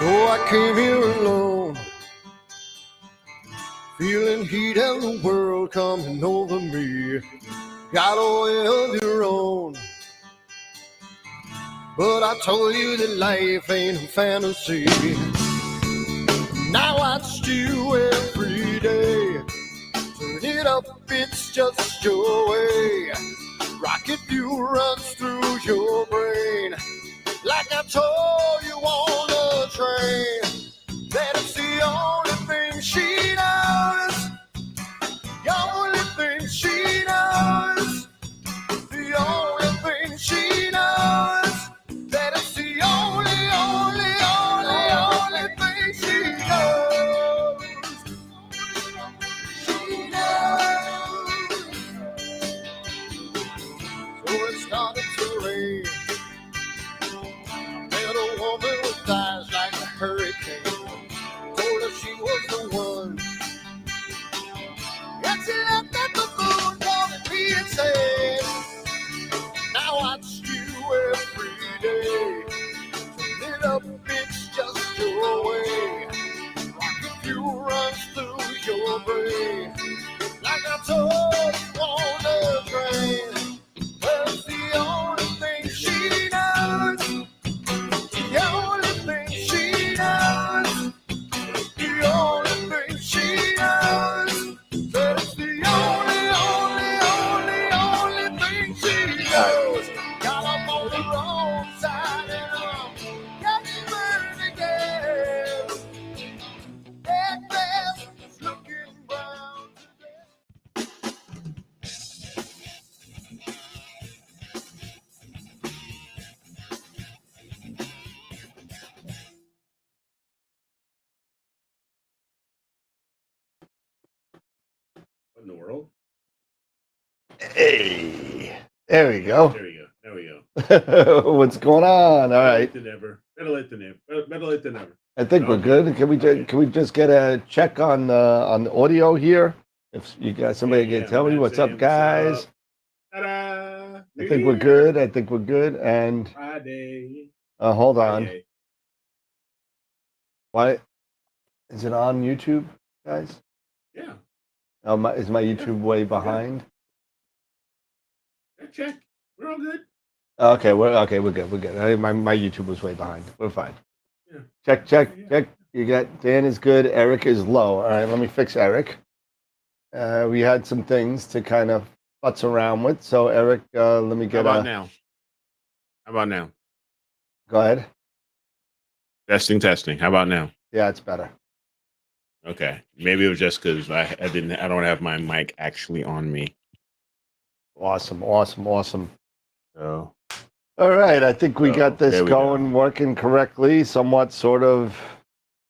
So I came here alone, feeling heat and the world coming over me. Got a way of your own, but I told you that life ain't a fantasy. Now I watch you every day. Turn it up, it's just your way. Rocket fuel runs through your brain. Like I told you on the train, that it's the only thing she knows. The only thing she knows. The only thing she knows. That it's the only thing she knows. She knows. So it started to rain. A woman with eyes like a hurricane. Told her she was the one. And she left at the moon, calling me insane. Now I watch you every day. Turn it up, it's just your way. Rocket fuel runs through your brain. Like I told you on the train. Well, it's the only thing she knows. The only thing she knows, the only thing she knows, that it's the only thing she knows. Got up on the wrong side and I'm getting burned again. That glass is looking brown today. In the world? Hey, there we go. There we go. There we go. What's going on? All right. Better late than never. Better late than never. I think we're good. Can we just get a check on the audio here? If you guys, somebody can tell me what's up, guys. Ta-da! I think we're good. I think we're good. And Friday. hold on. Friday. Why is it on YouTube, guys? Yeah. Oh, is my YouTube way behind? Check. We're all good. Okay, we're good. We're good. My YouTube was way behind. We're fine. Yeah. Check. You got Dan is good. Eric is low. All right, let me fix Eric. We had some things to kind of futz around with. So Eric, let me get. How about now? Go ahead. Testing. How about now? Yeah, it's better. Okay. Maybe it was just because I don't have my mic actually on me. Awesome. So. All right, I think we got this going, working correctly, somewhat, sort of,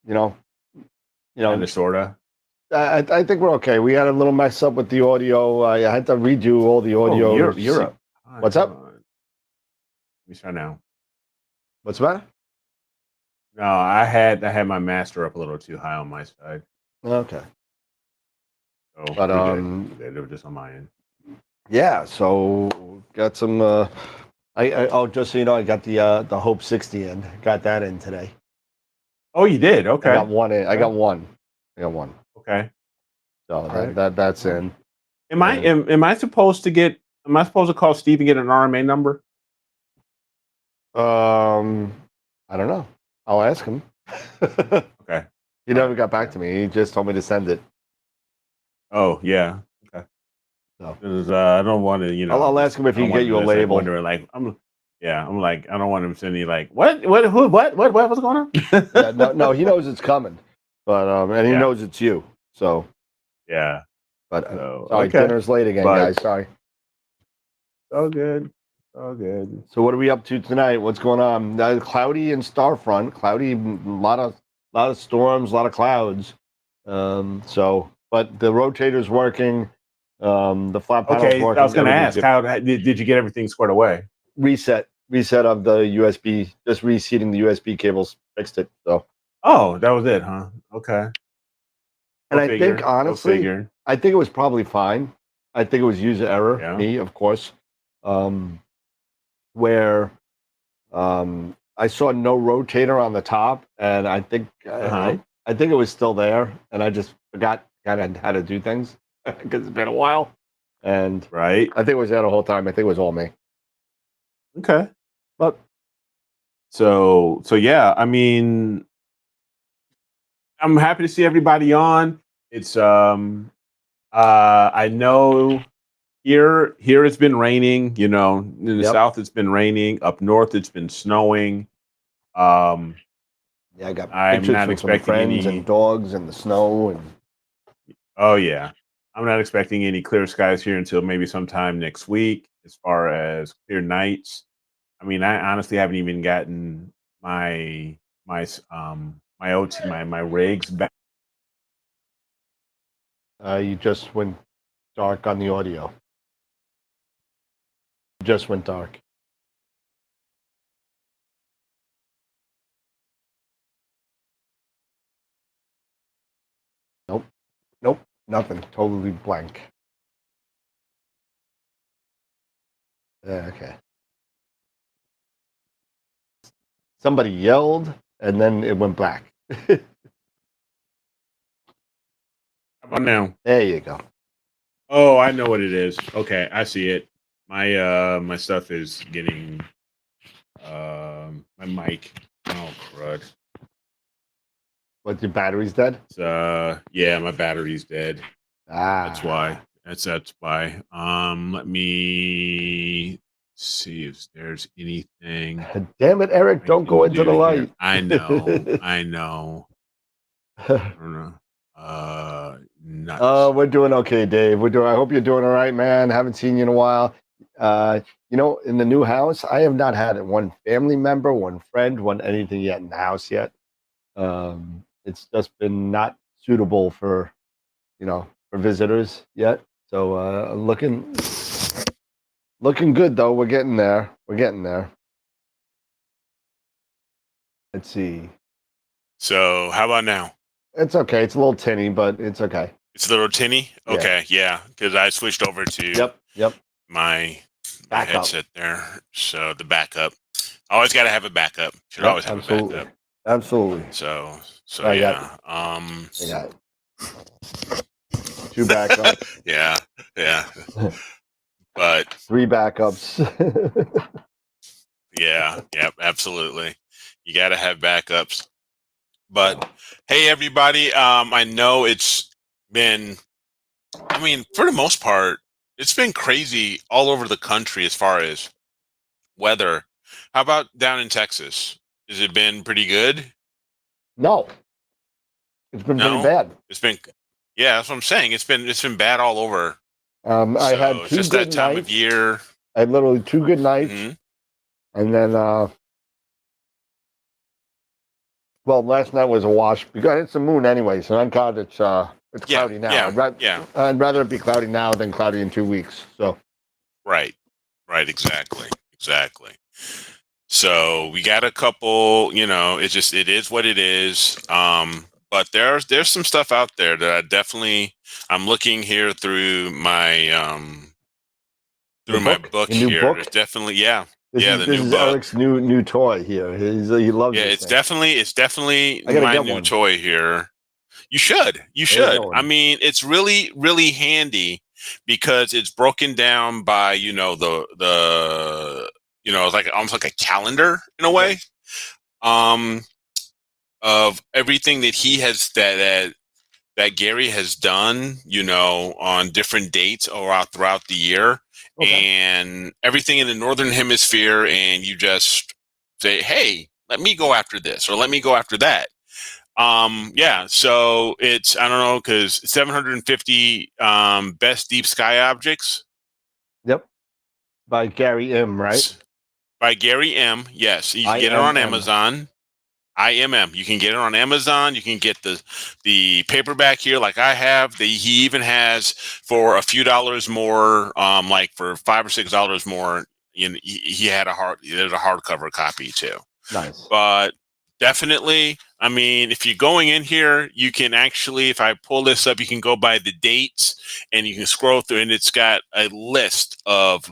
kind of, sorta. I think we're okay. We had a little mess up with the audio. I had to redo all the audio. Europe. What's up? Let me try now. What's the matter? No, I had my master up a little too high on my side. Okay. So, but they were just on my end. Yeah. So got some. Just so you know, I got the Hope 60 in. Got that in today. Oh, you did? Okay. I got one in. I got one. Okay. So that's in. Am I supposed to call Steve and get an RMA number? I don't know. I'll ask him. Okay. He never got back to me. He just told me to send it. Oh yeah. Okay. So I don't want to, I'll ask him if he can get you a label. Wondering, I'm like, I don't want him sending like what what's going on? Yeah, no, he knows it's coming, but and he knows it's you. So yeah. But sorry, dinner's late again, guys. Sorry. So good. So what are we up to tonight? What's going on? Cloudy and Starfront. Cloudy, a lot of storms, a lot of clouds. But the rotator's working. The flat panel's working. I was going to ask, how did you get everything squared away? Reset of the USB. Just reseating the USB cables fixed it. So. Oh, that was it, huh? Okay. And I think honestly, I think it was probably fine. I think it was user error. Yeah. Me, of course. Where I saw no rotator on the top, and I think I think it was still there, and I just forgot kind of how to do things because it's been a while. And Right. I think it was there the whole time. I think it was all me. Okay. But So yeah, I mean, I'm happy to see everybody on. It's I know here it's been raining, you know, in the Yep. south it's been raining, up north it's been snowing. Um yeah, I got I'm pictures not from some expecting friends any and dogs and the snow and Oh yeah. I'm not expecting any clear skies here until maybe sometime next week as far as clear nights. I mean, I honestly haven't even gotten my OT my rigs back. you just went dark on the audio. You just went dark. Nope. Nope. Nothing. Totally blank. Okay. Somebody yelled and then it went black. How about now? There you go. Oh, I know what it is. Okay, I see it. My stuff is getting my mic. Oh crud. What, your battery's dead? Yeah, my battery's dead. Ah. That's why. That's why. Let me see if there's anything. Damn it, Eric, I don't can go into do the here. light. I know. I know. I don't know. Nuts. We're doing okay, Dave. I hope you're doing all right, man. Haven't seen you in a while. You know, in the new house, I have not had one family member, one friend, one anything yet in the house yet. It's just been not suitable for, you know, for visitors yet. So looking good though. We're getting there. We're getting there. Let's see. So how about now? It's okay. It's a little tinny, but it's okay. It's a little tinny. Yeah. Okay, yeah, because I switched over to Yep. my Backup. headset there. So the backup. Always got to have a backup. Should always have absolutely. a backup. Absolutely. So I yeah. I got 2 backups. yeah. But 3 backups. yeah, absolutely. You got to have backups. But hey, everybody. I know it's been. I mean, for the most part, it's been crazy all over the country as far as weather. How about down in Texas? Has it been pretty good? No. It's been pretty No, bad. it's been. Yeah, that's what I'm saying. It's been bad all over. I had So 2 just good that time nights. of year. I had literally 2 good nights. Mhm. And then well, last night was a wash because it's the moon anyway, so thank God it's cloudy now. Yeah. I'd rather it be cloudy now than cloudy in 2 weeks. So Right. Exactly. So we got a couple. You know, it is what it is. But there's some stuff out there that I'm looking here through my book here. Book? There's definitely This the new is book. Eric's new toy here. He loves Yeah, this it's thing. definitely I gotta my get new one. toy here. You should. I mean, it's really handy because it's broken down by, you know, the it's like almost like a calendar in a way. Of everything that he has that Gary has done, you know, on different dates or throughout the year, and everything in the northern hemisphere, and you just say, "Hey, let me go after this," or "Let me go after that." Yeah. So it's I don't know because 750 best deep sky objects. Yep. By Gary M. Right? By Gary M. Yes, you can get it on Amazon. IMM. You can get it on Amazon. You can get the paperback here, like I have. He even has for a few dollars more, like for $5 or $6 more. He had there's a hardcover copy too. Nice. But definitely, I mean, if you're going in here, you can actually, if I pull this up, you can go by the dates and you can scroll through, and it's got a list of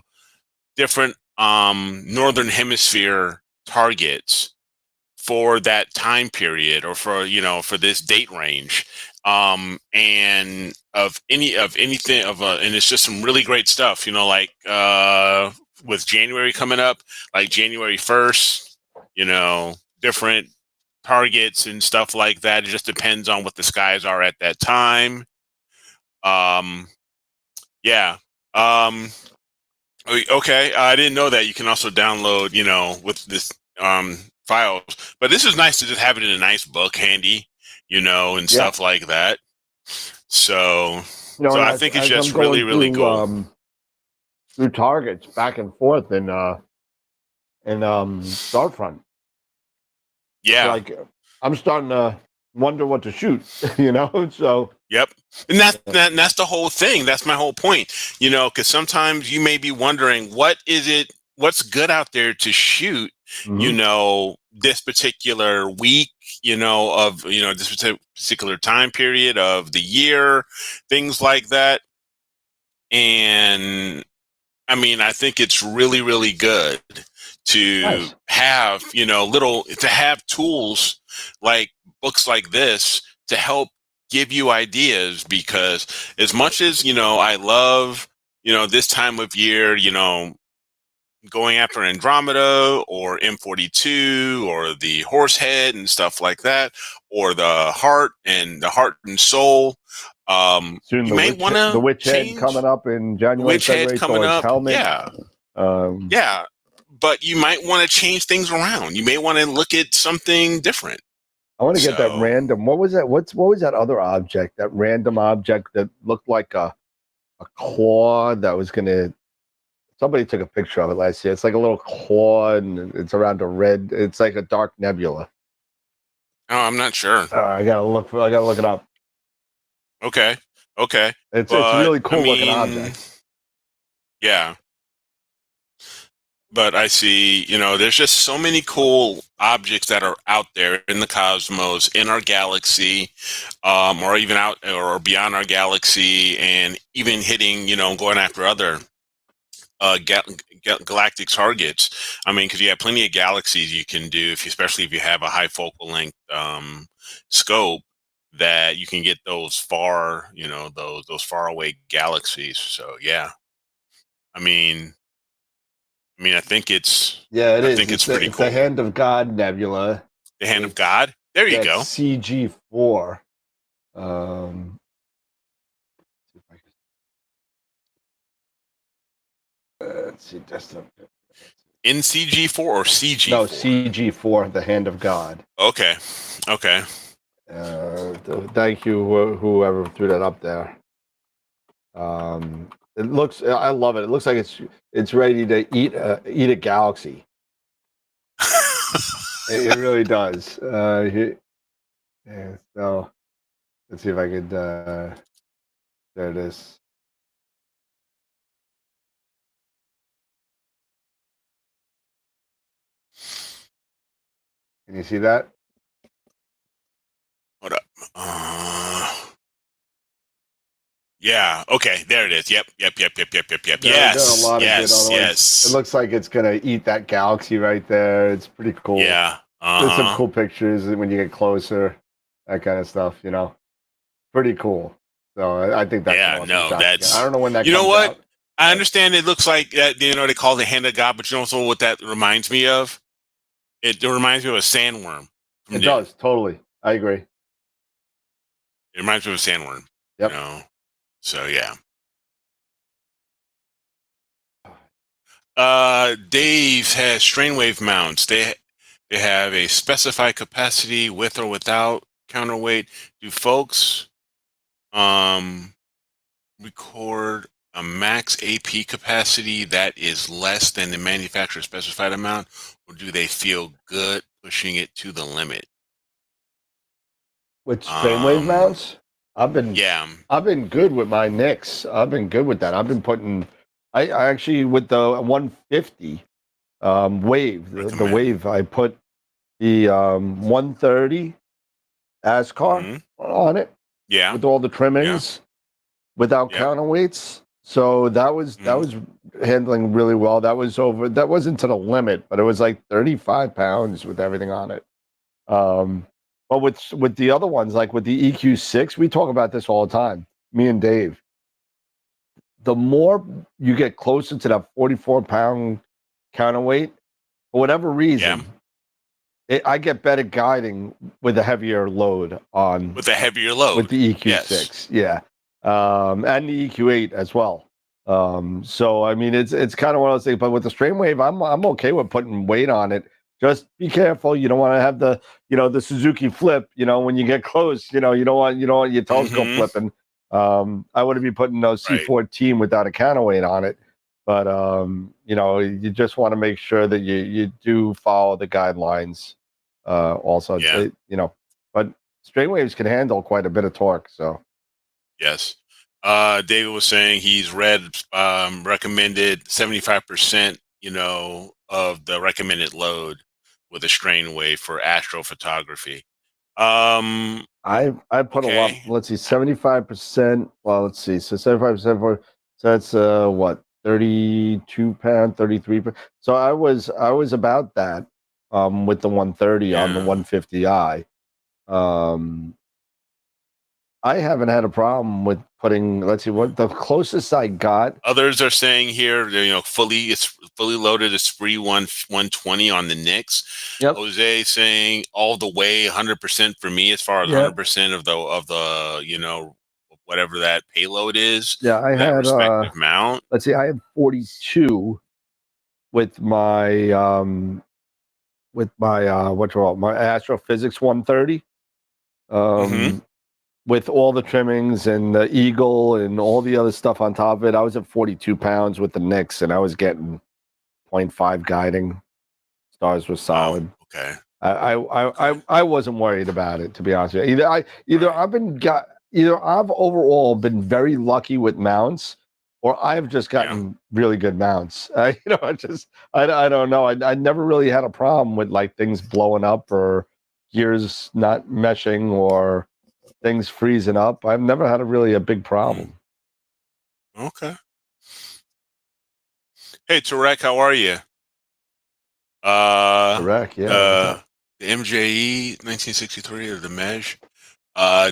different northern hemisphere targets for that time period, or for, for this date range, and of anything and it's just some really great stuff, like with January coming up, like January 1st, different targets and stuff like that. It just depends on what the skies are at that time. Yeah. Okay, I didn't know that you can also download, with this files. But this is nice to just have it in a nice book handy, and stuff like that. So, so I think it's just really, really cool. Through targets back and forth in Starfront. Yeah, it's like I'm starting to wonder what to shoot. So. Yep. And that's the whole thing. That's my whole point. Because sometimes you may be wondering, what's good out there to shoot, this particular week, of, this particular time period of the year, things like that. And I mean, I think it's really, really good to have, to have tools like books like this to help give you ideas, because as much as, I love, this time of year, going after Andromeda or M42 or the Horsehead and stuff like that, or the Heart and Soul. Soon you may want to the Witch Head coming up in January. Head coming up. Helmet. Yeah. Yeah. But you might want to change things around. You may want to look at something different. I want to get that random. What was that? What was that other object? That random object that looked like a claw that was gonna. Somebody took a picture of it last year. It's like a little claw, and it's around a red. It's like a dark nebula. Oh, I'm not sure. I gotta look it up. Okay. It's a really cool looking object. Yeah. But I see, there's just so many cool objects that are out there in the cosmos, in our galaxy, or even out or beyond our galaxy, and even hitting, going after other galactic targets. I mean, because you have plenty of galaxies you can do, especially if you have a high focal length scope, that you can get those far, those far away galaxies. So yeah, I mean, I think it's I think it's pretty cool. The Hand of God Nebula. The Hand of God. There you go. CG4. Let's see. In CG4 or CG4? No, CG4. The Hand of God. Okay. Thank you, whoever threw that up there. It looks. I love it. It looks like it's ready to eat a galaxy. it really does. Yeah, so let's see if I could share this. Can you see that? Hold up. Yeah. Okay. There it is. Yep. Yes. It looks like it's gonna eat that galaxy right there. It's pretty cool. Yeah. There's some cool pictures when you get closer. That kind of stuff. Pretty cool. So I think that's that's. I don't know when that. You know what? Out. I understand. It looks like they call it the Hand of God, but you know also what that reminds me of? It reminds me of a sandworm. It does totally. I agree. It reminds me of a sandworm. Yep. So yeah. Dave has strainwave mounts. They have a specified capacity with or without counterweight. Do folks record a max AP capacity that is less than the manufacturer specified amount, or do they feel good pushing it to the limit? With strainwave mounts? I've been good with my Nix. I've been good with that. I've been putting I actually with the 150 wave, the wave, I put the 130 ASCAR on it. Yeah. With all the trimmings without counterweights. So that was handling really well. That wasn't to the limit, but it was like 35 pounds with everything on it. But with the other ones, like with the EQ6, we talk about this all the time, me and Dave. The more you get closer to that 44-pound counterweight, for whatever reason, I get better guiding with a heavier load on with a heavier load with the EQ6, yeah, and the EQ8 as well. So I mean, it's kind of one of those things. But with the strain wave, I'm okay with putting weight on it. Just be careful. You don't want to have the Suzuki flip. When you get close, you don't want your toes go flipping. I wouldn't be putting those C14 without a counterweight on it. But you just want to make sure that you do follow the guidelines. Also, but strain waves can handle quite a bit of torque. So yes. David was saying he's read recommended 75%, of the recommended load with a strain wave for astrophotography. I put a lot. Let's see, 75%. Well, let's see. So 75% for that's what 32 pound, 33 pound. So I was about that with the 130 on the 150i. I haven't had a problem with putting. Let's see what the closest I got. Others are saying here, it's fully loaded Esprit 120 on the Nix. Yep. Jose saying all the way 100% for me as far as 100% of the whatever that payload is. Yeah, I had respective mount. Let's see, I have 42 with my my Astrophysics 130. With all the trimmings and the Eagle and all the other stuff on top of it, I was at 42 pounds with the Nix, and I was getting 0.5 guiding. Stars were solid. Wow. Okay. I wasn't worried about it, to be honest with you. Either I've overall been very lucky with mounts, or I've just gotten really good mounts. I don't know. I never really had a problem with like things blowing up or gears not meshing or things freezing up. I've never had a big problem. Okay. Hey, Tarek, how are you? Tarek, yeah. The MJE 1963 or the Mesh.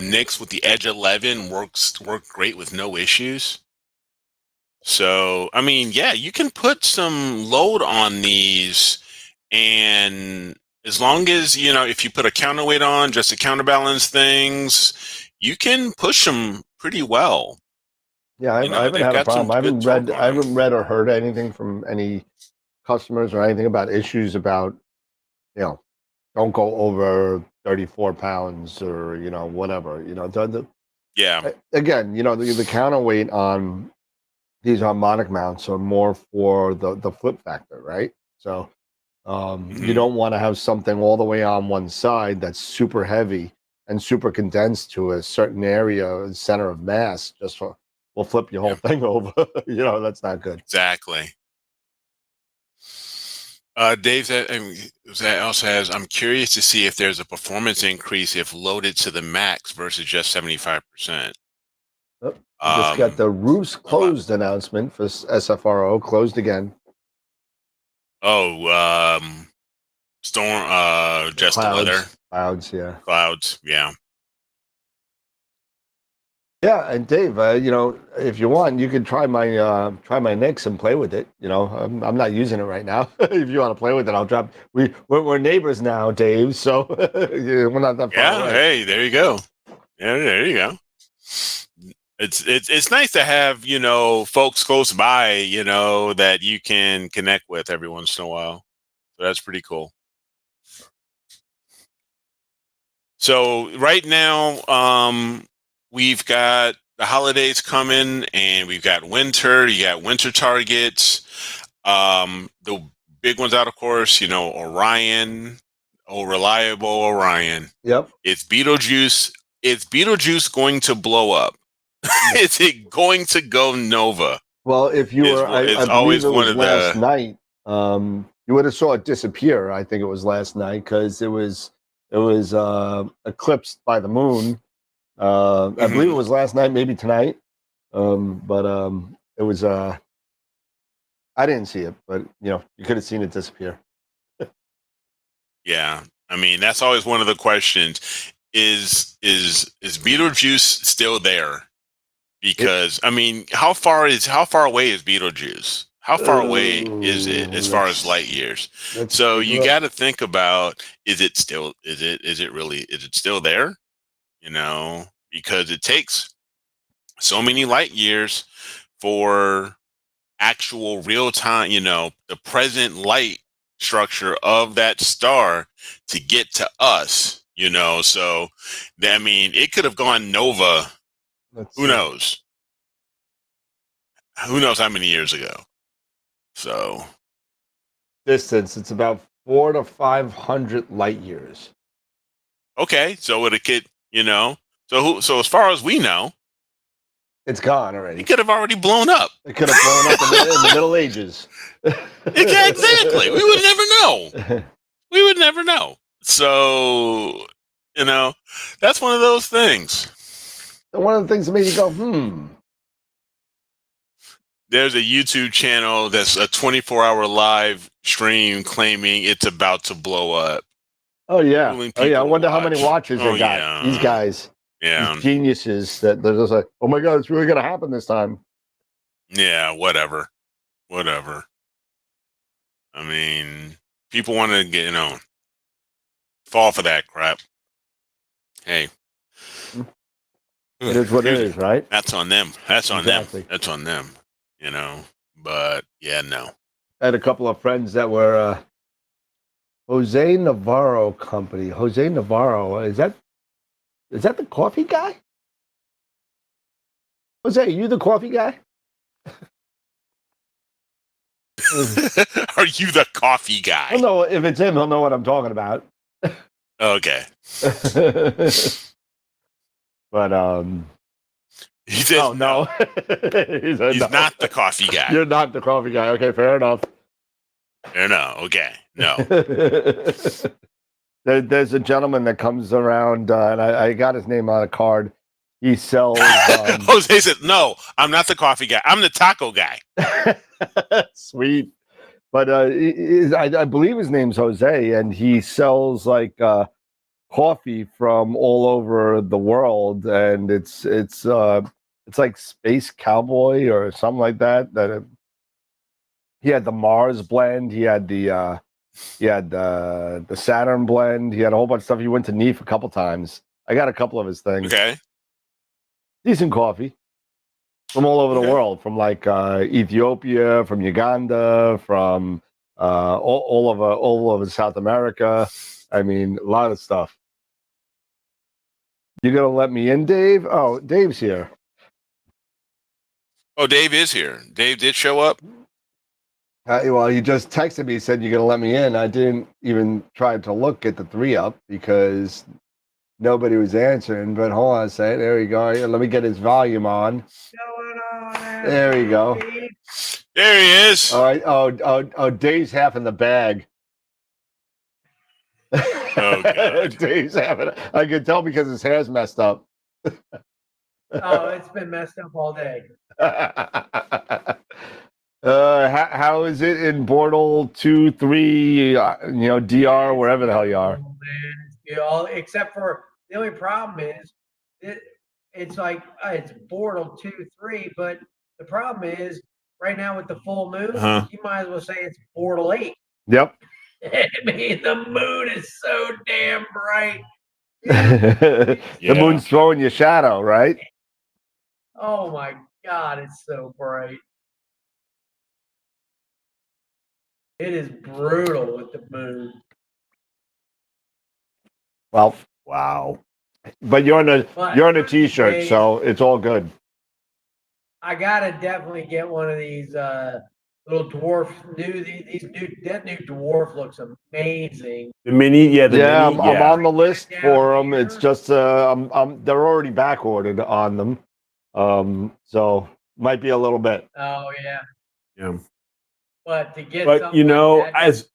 Nix with the Edge 11 worked great with no issues. So, I mean, yeah, you can put some load on these, and as long as, if you put a counterweight on just to counterbalance things, you can push them pretty well. Yeah, I haven't had a problem. I haven't read or heard anything from any customers or anything about issues about, don't go over 34 pounds or, whatever, yeah. Again, the counterweight on these harmonic mounts are more for the flip factor, right? So you don't want to have something all the way on one side that's super heavy and super condensed to a certain area, center of mass, will flip your whole thing over. That's not good. Exactly. Dave also has, I'm curious to see if there's a performance increase if loaded to the max versus just 75%. Just got the roofs closed announcement for SFRO, closed again. Oh, storm, just the weather. Clouds, yeah. Clouds, yeah. Yeah, and Dave, if you want, you can try my Nix and play with it. I'm not using it right now. If you want to play with it, I'll drop. We're neighbors now, Dave. So we're not that far away. Hey, there you go. Yeah, there you go. It's nice to have folks close by that you can connect with every once in a while. So that's pretty cool. So right now, we've got the holidays coming, and we've got winter. You got winter targets. The big ones out, of course, Orion, reliable Orion. Yep. It's Betelgeuse. Is Betelgeuse going to blow up? Is it going to go Nova? Well, if you were, I believe it was last night. You would have saw it disappear. I think it was last night because it was eclipsed by the moon. I believe it was last night, maybe tonight. But it was. I didn't see it, but you could have seen it disappear. Yeah, I mean, that's always one of the questions. Is Beetlejuice still there? Because I mean, how far away is Beetlejuice? How far away is it as far as light years? So you got to think about: is it still there? You know, because it takes so many light years for actual real time, the present light structure of that star to get to us, so I mean, it could have gone nova. Who knows how many years ago. So distance, it's about 400 to 500 light years. Okay, so it could, so as far as we know, it's gone already. It could have already blown up. It could have blown up in the Middle Ages. Exactly. We would never know. We would never know. So, that's one of those things. One of the things that made you go, There's a YouTube channel that's a 24-hour live stream claiming it's about to blow up. Oh yeah. I wonder how many watches they got. Yeah. These guys. Yeah. These geniuses that they're just like, oh my God, it's really going to happen this time. Yeah, whatever. I mean, people want to get, fall for that crap. Hey. It is what it is, right? That's on them. That's on them. That's on them. But yeah, no. I had a couple of friends that were Jose Navarro company. Jose Navarro, is that the coffee guy? Jose, are you the coffee guy? Are you the coffee guy? I don't know if it's him. He'll know what I'm talking about. Okay. But he says, oh no, he's not the coffee guy. You're not the coffee guy. Okay, fair enough. No, okay, no. There's a gentleman that comes around, and I got his name on a card. He sells. Jose said, "No, I'm not the coffee guy. I'm the taco guy." Sweet, but I believe his name's Jose, and he sells like coffee from all over the world, and it's like Space Cowboy or something like that. He had the Mars blend. He had the Saturn blend. He had a whole bunch of stuff. He went to NEEF a couple times. I got a couple of his things. Okay. Decent coffee from all over the world, from like Ethiopia, from Uganda, from all over South America. I mean, a lot of stuff. You gonna let me in, Dave? Oh, Dave's here. Oh, Dave is here. Dave did show up. Well, he just texted me, said you're gonna let me in. I didn't even try to look at the 3-up because nobody was answering. But hold on a second. There we go. Let me get his volume on. There we go. There he is. All right. Oh, Dave's half in the bag. Oh, God. Dave's half in. I can tell because his hair's messed up. Oh, it's been messed up all day. How is it in Bortle 2, 3, DR, wherever the hell you are? Oh, man, except for the only problem is it's like it's Bortle 2, 3, but the problem is right now with the full moon, you might as well say it's Bortle 8. Yep. I mean, the moon is so damn bright. The moon's throwing you shadow, right? Oh my God, it's so bright. It is brutal with the moon. Well, wow. But you're on a t-shirt, so it's all good. I gotta definitely get one of these little dwarf that new dwarf looks amazing. The mini, I'm on the list for them. It's just they're already back ordered on them. So might be a little bit. Oh yeah. Yeah. But to get as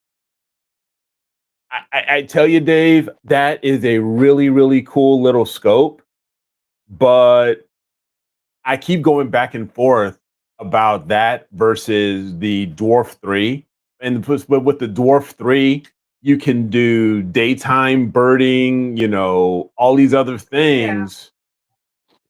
I tell you, Dave, that is a really, really cool little scope. But I keep going back and forth about that versus the Dwarf 3. And with the Dwarf 3, You can do daytime birding, all these other things,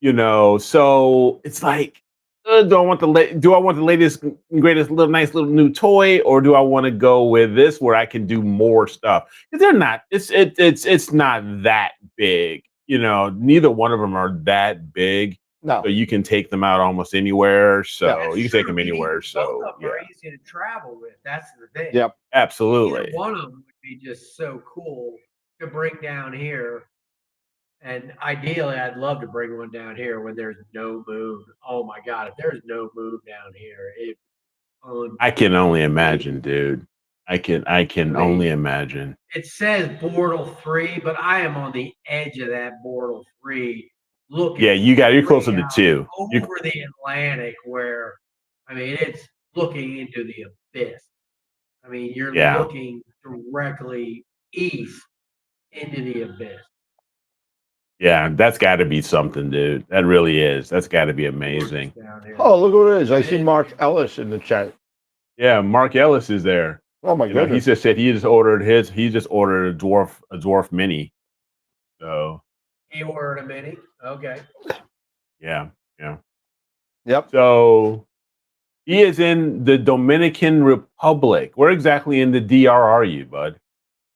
so it's like, do I want the latest and greatest little nice little new toy, or do I want to go with this where I can do more stuff? Because they're not, it's not that big, neither one of them are that big. No. So you can take them out almost anywhere. So That's you can take true. them anywhere. Both So of them are easy to travel with. That's the thing. Yep. Absolutely. Either one of them would be just so cool to bring down here. And ideally, I'd love to bring one down here when there's no moon. Oh my God, if there's no moon down here, I can only imagine, dude. I can only imagine. It says Bortle 3, but I am on the edge of that Bortle 3 looking. Yeah, you're closer to 2. Over the Atlantic where, it's looking into the abyss. You're looking directly east into the abyss. Yeah, that's got to be something, dude. That really is. That's got to be amazing. Oh, look who it is. I see Mark Ellis in the chat. Yeah, Mark Ellis is there. Oh my goodness. He just said he just ordered a dwarf mini. So he ordered a mini. Okay. Yeah. Yep. So he is in the Dominican Republic. Where exactly in the DR are you, bud?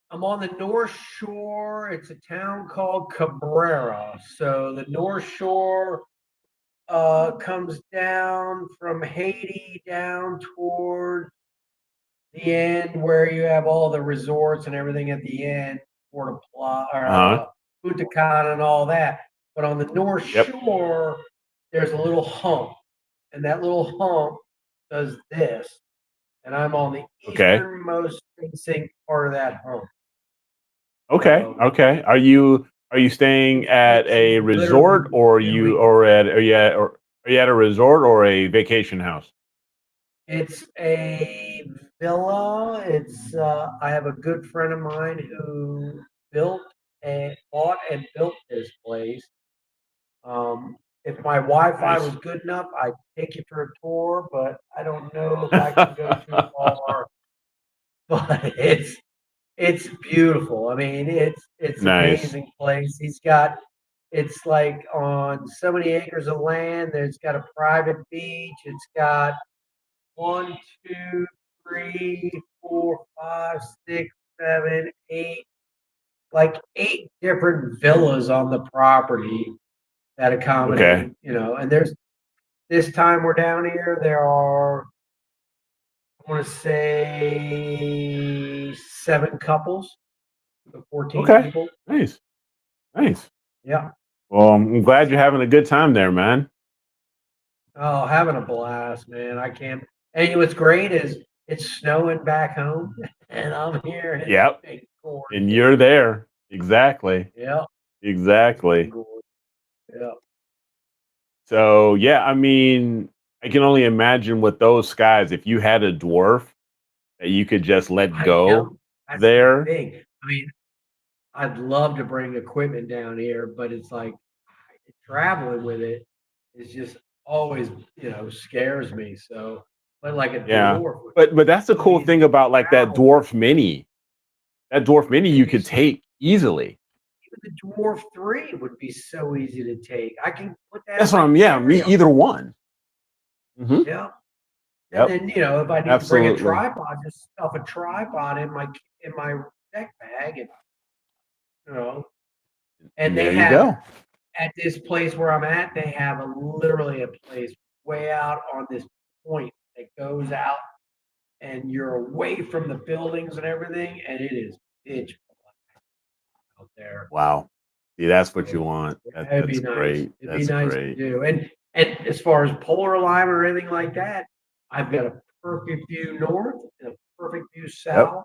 I'm on the North Shore. It's a town called Cabrera. So the North Shore comes down from Haiti down toward the end where you have all the resorts and everything at the end, Punta Cana and all that. But on the North Shore, there's a little hump, and that little hump does this, and I'm on the easternmost facing part of that hump. Okay. Are you staying at a resort, or are you at a resort or a vacation house? It's a villa. It's I have a good friend of mine who bought and built this place. If my Wi-Fi was good enough, I'd take you for a tour, but I don't know if I can go too far. But it's beautiful. It's Nice. an amazing place. It's like on so many acres of land. There's got a private beach. It's got 1, 2, 3, 4, 5, 6, 7, 8, like 8 different villas on the property that accommodate, and there's this time we're down here, there are, I want to say 7 couples, so 14 people. Nice. Yeah. Well, I'm glad you're having a good time there, man. Oh, having a blast, man. I can't. And what's great is it's snowing back home, and I'm here. Yep. And you're there. Exactly. Yeah. Exactly. Yeah. So, I can only imagine with those skies, if you had a dwarf that you could just let go there. The thing. I'd love to bring equipment down here, but it's like traveling with it is just always, scares me. So, but like a dwarf. But that's the cool thing about like that dwarf mini. That dwarf mini you could take easily. Even the Dwarf 3 would be so easy to take. I can put that. That's what I'm. Yeah, me either one. Mm-hmm. Yeah. And then if I need to bring a tripod, just stuff a tripod in my deck bag, and And there they you have go. at this place where I'm at, they have literally a place way out on this point that goes out, and you're away from the buildings and everything, and it is pitch black out there. Wow. See, that's what you want. That'd be That's nice. great. It'd That's be nice great. to do. And as far as polar alignment or anything like that, I've got a perfect view north and a perfect view south,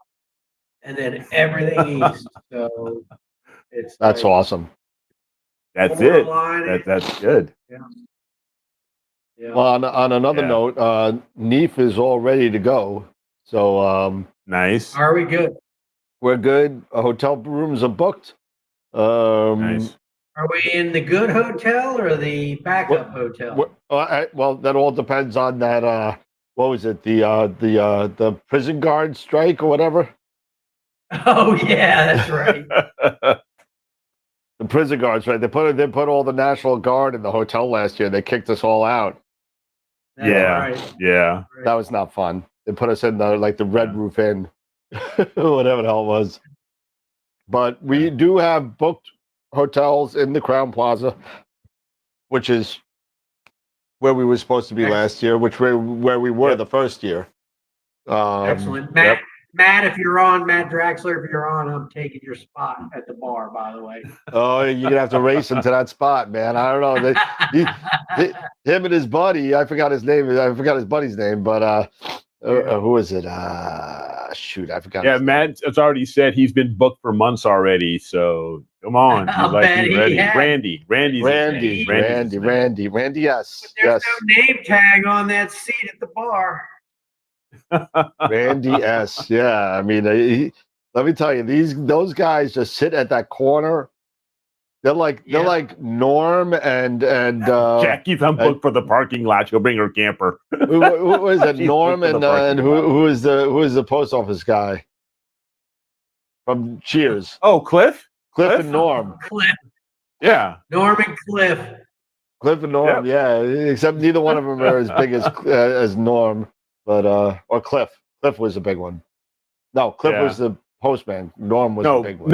and then everything east. So that's awesome. That's it. That's good. Yeah. Yeah. Well, on another note, Neef is all ready to go. So nice. Are we good? We're good. Hotel rooms are booked. Nice. Are we in the good hotel or the backup hotel? Well, that all depends on that. What was it? The prison guard strike or whatever. Oh yeah, that's right. The prison guards, right? They put all the National Guard in the hotel last year. They kicked us all out. That's Yeah. right. Yeah. That was not fun. They put us in the Red Roof Inn, whatever the hell it was. But we do have booked hotels in the Crown Plaza, which is where we were supposed to be last year, where we were the first year. Excellent, Matt, if you're on, Matt Draxler, if you're on, I'm taking your spot at the bar. By the way. Oh, you're gonna have to race into that spot, man. I don't know. Him and his buddy, I forgot his name. I forgot his buddy's name, but who is it? Shoot, I forgot. Yeah, Matt has already said he's been booked for months already. So come on, he's ready. Randy. Yes, There's no name tag on that seat at the bar. Randy S. Yeah, I mean, let me tell you, those guys just sit at that corner. They're like Norm and Jackie's unbooked for the parking lot. She'll bring her camper. who is it? Norm and who is the post office guy from Cheers? Oh, Cliff and Norm. Cliff. Yeah, Norm and Cliff. Cliff and Norm. Yep. Yeah, except neither one of them are as big as Norm, but or Cliff. Cliff was a big one. No, Cliff was the postman. Norm was the big one.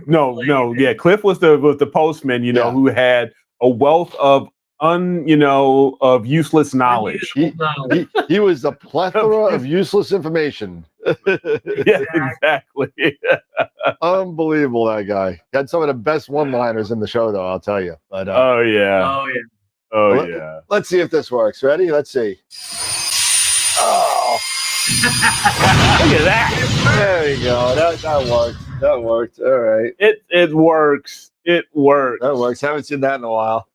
No. Yeah, Cliff was the postman. Who had a wealth of of useless knowledge. He was a plethora of useless information. Yeah, exactly. Unbelievable, that guy. Had some of the best one-liners in the show, though, I'll tell you. But oh yeah. Let's see if this works. Ready? Let's see. Oh. Look at that. There you go. That worked. That worked. All right. It works. It works. That works. Haven't seen that in a while.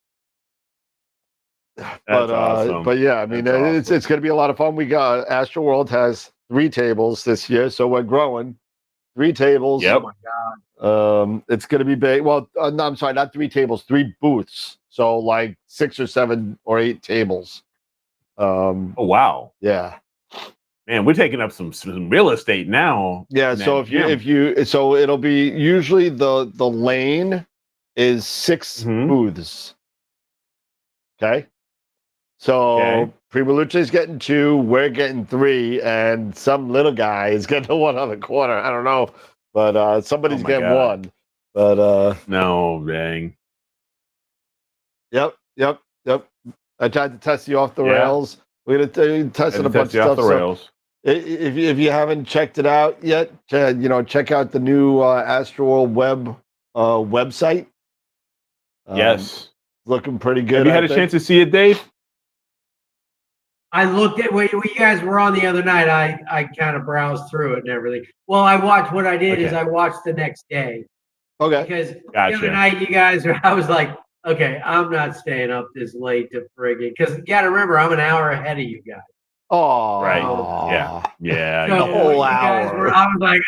That's awesome. But yeah, I mean, it's going to be a lot of fun. We got AstroWorld has 3 tables this year, so we're growing. 3 tables. Yep. Oh my God. It's going to be big. Well, no, I'm sorry, not 3 tables, 3 booths. So like 6 or 7 or 8 tables. Oh wow. Yeah. Man, we're taking up some real estate now. Yeah. So so it'll be usually the lane is 6 booths. Okay. So Prima Luce's getting 2, we're getting 3, and some little guy is getting 1 on the corner. I don't know, but somebody's getting 1. But no, dang. Yep. I tried to test you off the rails. We're gonna test a bunch of stuff. The rails. If you haven't checked it out yet, check out the new AstroWorld website. Yes, looking pretty good. Have you had a chance to see it, Dave? I looked at when you guys were on the other night. I kind of browsed through it and everything. Well, I watched. What I did is I watched the next day. Okay. Because the other night you guys were, I was like, okay, I'm not staying up this late to friggin'. Because you got to remember, I'm an hour ahead of you guys. Oh, right. Yeah. So the whole hour. I was like,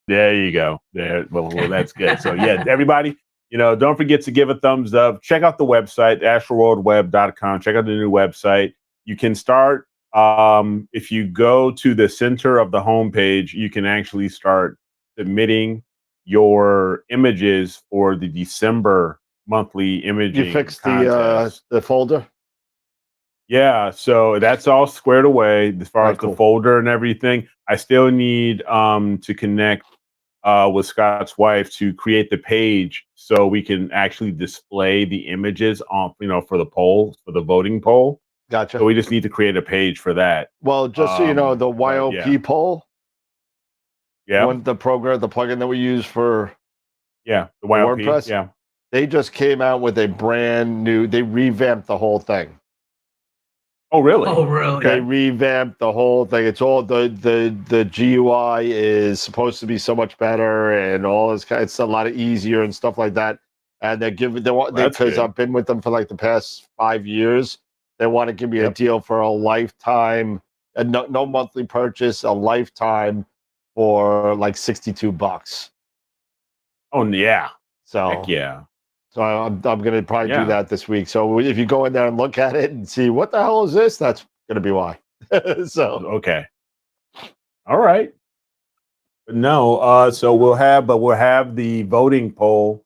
There you go. There. Well, that's good. So yeah, everybody, don't forget to give a thumbs up. Check out the website, astroworldweb.com. Check out the new website. You can start if you go to the center of the homepage, you can actually start submitting your images for the December monthly imaging. You fixed the folder? Yeah, so that's all squared away as far as the folder and everything. I still need to connect with Scott's wife to create the page so we can actually display the images on, for the poll, for the voting poll. Gotcha. So we just need to create a page for that. Well, just so you know, the YOP poll. Yeah. The plugin that we use for the YOP, WordPress. Yeah. They just came out with a brand new. They revamped the whole thing. Oh really? Oh really? They revamped the whole thing. It's all the GUI is supposed to be so much better and all this kind. It's a lot easier and stuff like that. And they're giving because I've been with them for like the past 5 years. They want to give me a deal for a lifetime and no monthly purchase, a lifetime for like $62. Oh yeah. So Heck yeah. So I'm gonna probably do Yeah. that this week. So if you go in there and look at it and see what the hell is this, that's gonna be why. So Okay. All right. But no, so we'll have the voting poll,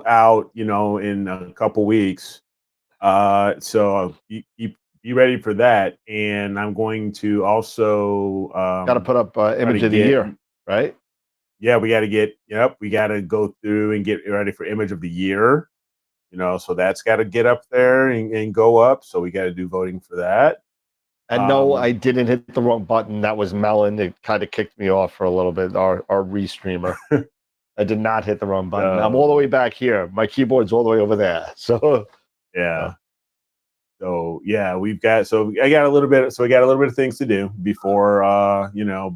out, in a couple weeks. So be ready for that. And I'm going to also got to put up image of the year, right? Yeah, we got to go through and get ready for image of the year. So that's got to get up there and go up. So we got to do voting for that. And no, I didn't hit the wrong button. That was Melon. It kind of kicked me off for a little bit. Our restreamer. I did not hit the wrong button. I'm all the way back here. My keyboard's all the way over there. So yeah. So yeah, I got a little bit of things to do before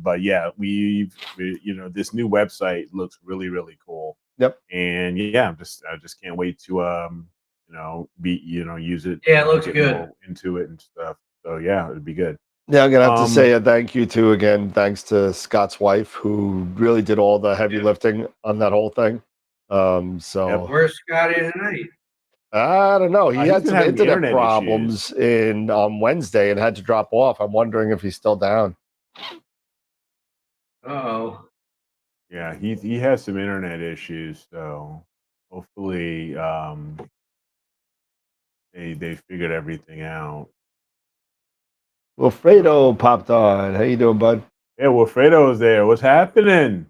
but yeah, we this new website looks really, really cool. Yep. And yeah, I just can't wait to use it. Yeah, it looks good. Into it and stuff. So yeah, it'd be good. Yeah, I'm gonna have to say a thank you to again. Thanks to Scott's wife, who really did all the heavy lifting on that whole thing. Where's Scotty tonight? I don't know. He had some internet problems issues. on Wednesday and had to drop off. I'm wondering if he's still down. Oh. Yeah, he has some internet issues, so hopefully they figured everything out. Wilfredo popped on. How you doing, bud? Yeah, Wilfredo's there. What's happening?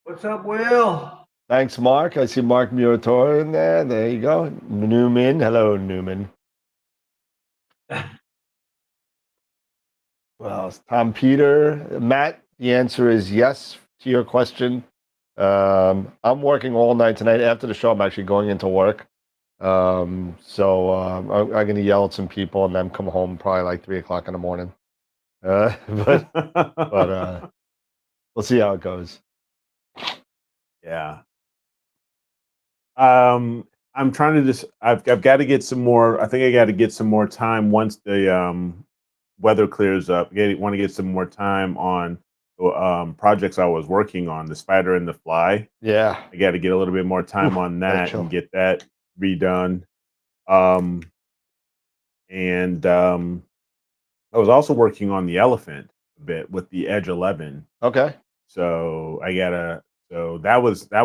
What's up, Will? Thanks, Mark. I see Mark Murator in there. There you go. Newman. Hello, Newman. Well, Tom Peter. Matt, the answer is yes to your question. I'm working all night tonight. After the show, I'm actually going into work. I'm going to yell at some people and then come home probably like 3 o'clock in the morning. But we'll see how it goes. Yeah. I'm trying to I've got to get some more. I think I got to get some more time once the weather clears up. Want to get some more time on projects I was working on, the Spider and the Fly. Yeah, I got to get a little bit more time on that and get that redone. I was also working on the Elephant a bit with the Edge 11. Okay. So that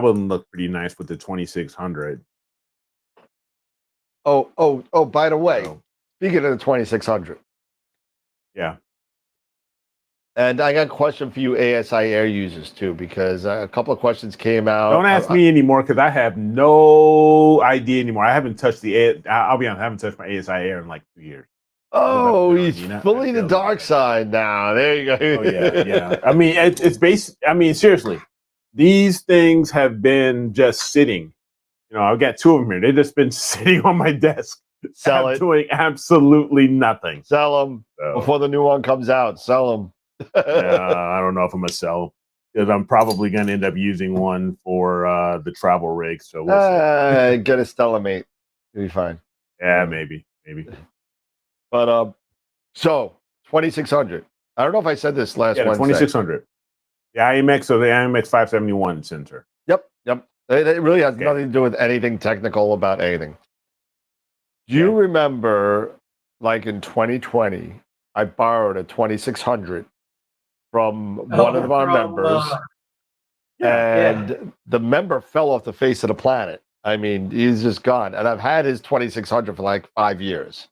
one looked pretty nice with the 2600. Oh, by the way, speaking of the 2600. Yeah. And I got a question for you ASI Air users too, because a couple of questions came out. Don't ask me anymore because I have no idea anymore. I haven't touched I'll be honest, I haven't touched my ASI Air in like 2 years. Oh, he's fully the dark side now. There you go. Oh yeah. I mean, it's based. I mean, seriously, these things have been just sitting. I've got 2 of them here. They've just been sitting on my desk, doing absolutely nothing. Sell them before the new one comes out. Sell them. I don't know if I'm gonna sell, because I'm probably gonna end up using one for the travel rig. So we'll get a Stellamate. You'll be fine. Yeah, maybe. But so 2600. I don't know if I said this last Wednesday. 2600. The IMX, so the IMX 571 sensor. Yep. It really has nothing to do with anything technical about anything. Do you remember, like in 2020, I borrowed a 2600 from one of our members, and the member fell off the face of the planet. I mean, he's just gone. And I've had his 2600 for like 5 years.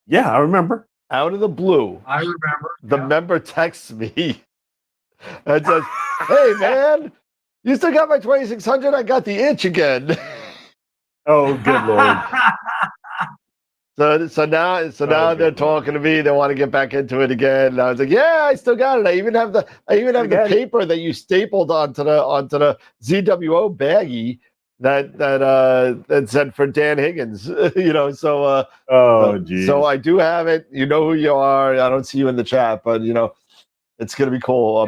Yeah, I remember. Out of the blue, I remember. The member texts me and says, "Hey, man, you still got my 2600? I got the itch again." Oh, good Lord. So now they're talking to me. They want to get back into it again. And I was like, "Yeah, I still got it. I even have the paper that you stapled onto the ZWO baggie that said for Dan Higgins." So geez. So I do have it. You know who you are. I don't see you in the chat, but it's gonna be cool.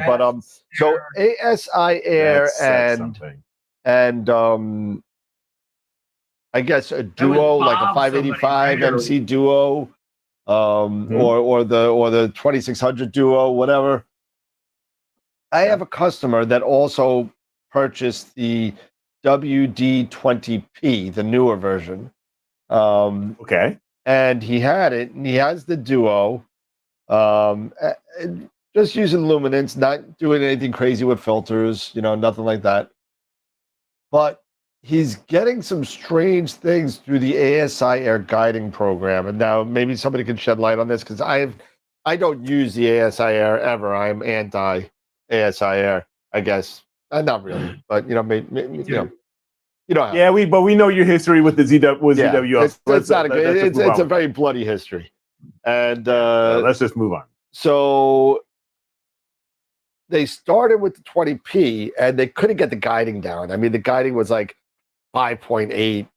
So ASI Air and I guess a Duo, like a 585 MC Duo, or the 2600 Duo, whatever. I have a customer that also purchased the WD20P, the newer version. Okay. And he had it, and he has the Duo. Just using luminance, not doing anything crazy with filters, nothing like that. But he's getting some strange things through the ASI Air guiding program. And now maybe somebody can shed light on this, because I don't use the ASI Air ever. I'm anti ASI Air, I guess. Not really, but maybe, Yeah, we know your history with the ZWF. It's not a good. It's a very bloody history, and let's just move on. So they started with the 20p, and they couldn't get the guiding down. I mean, the guiding was like 5.8,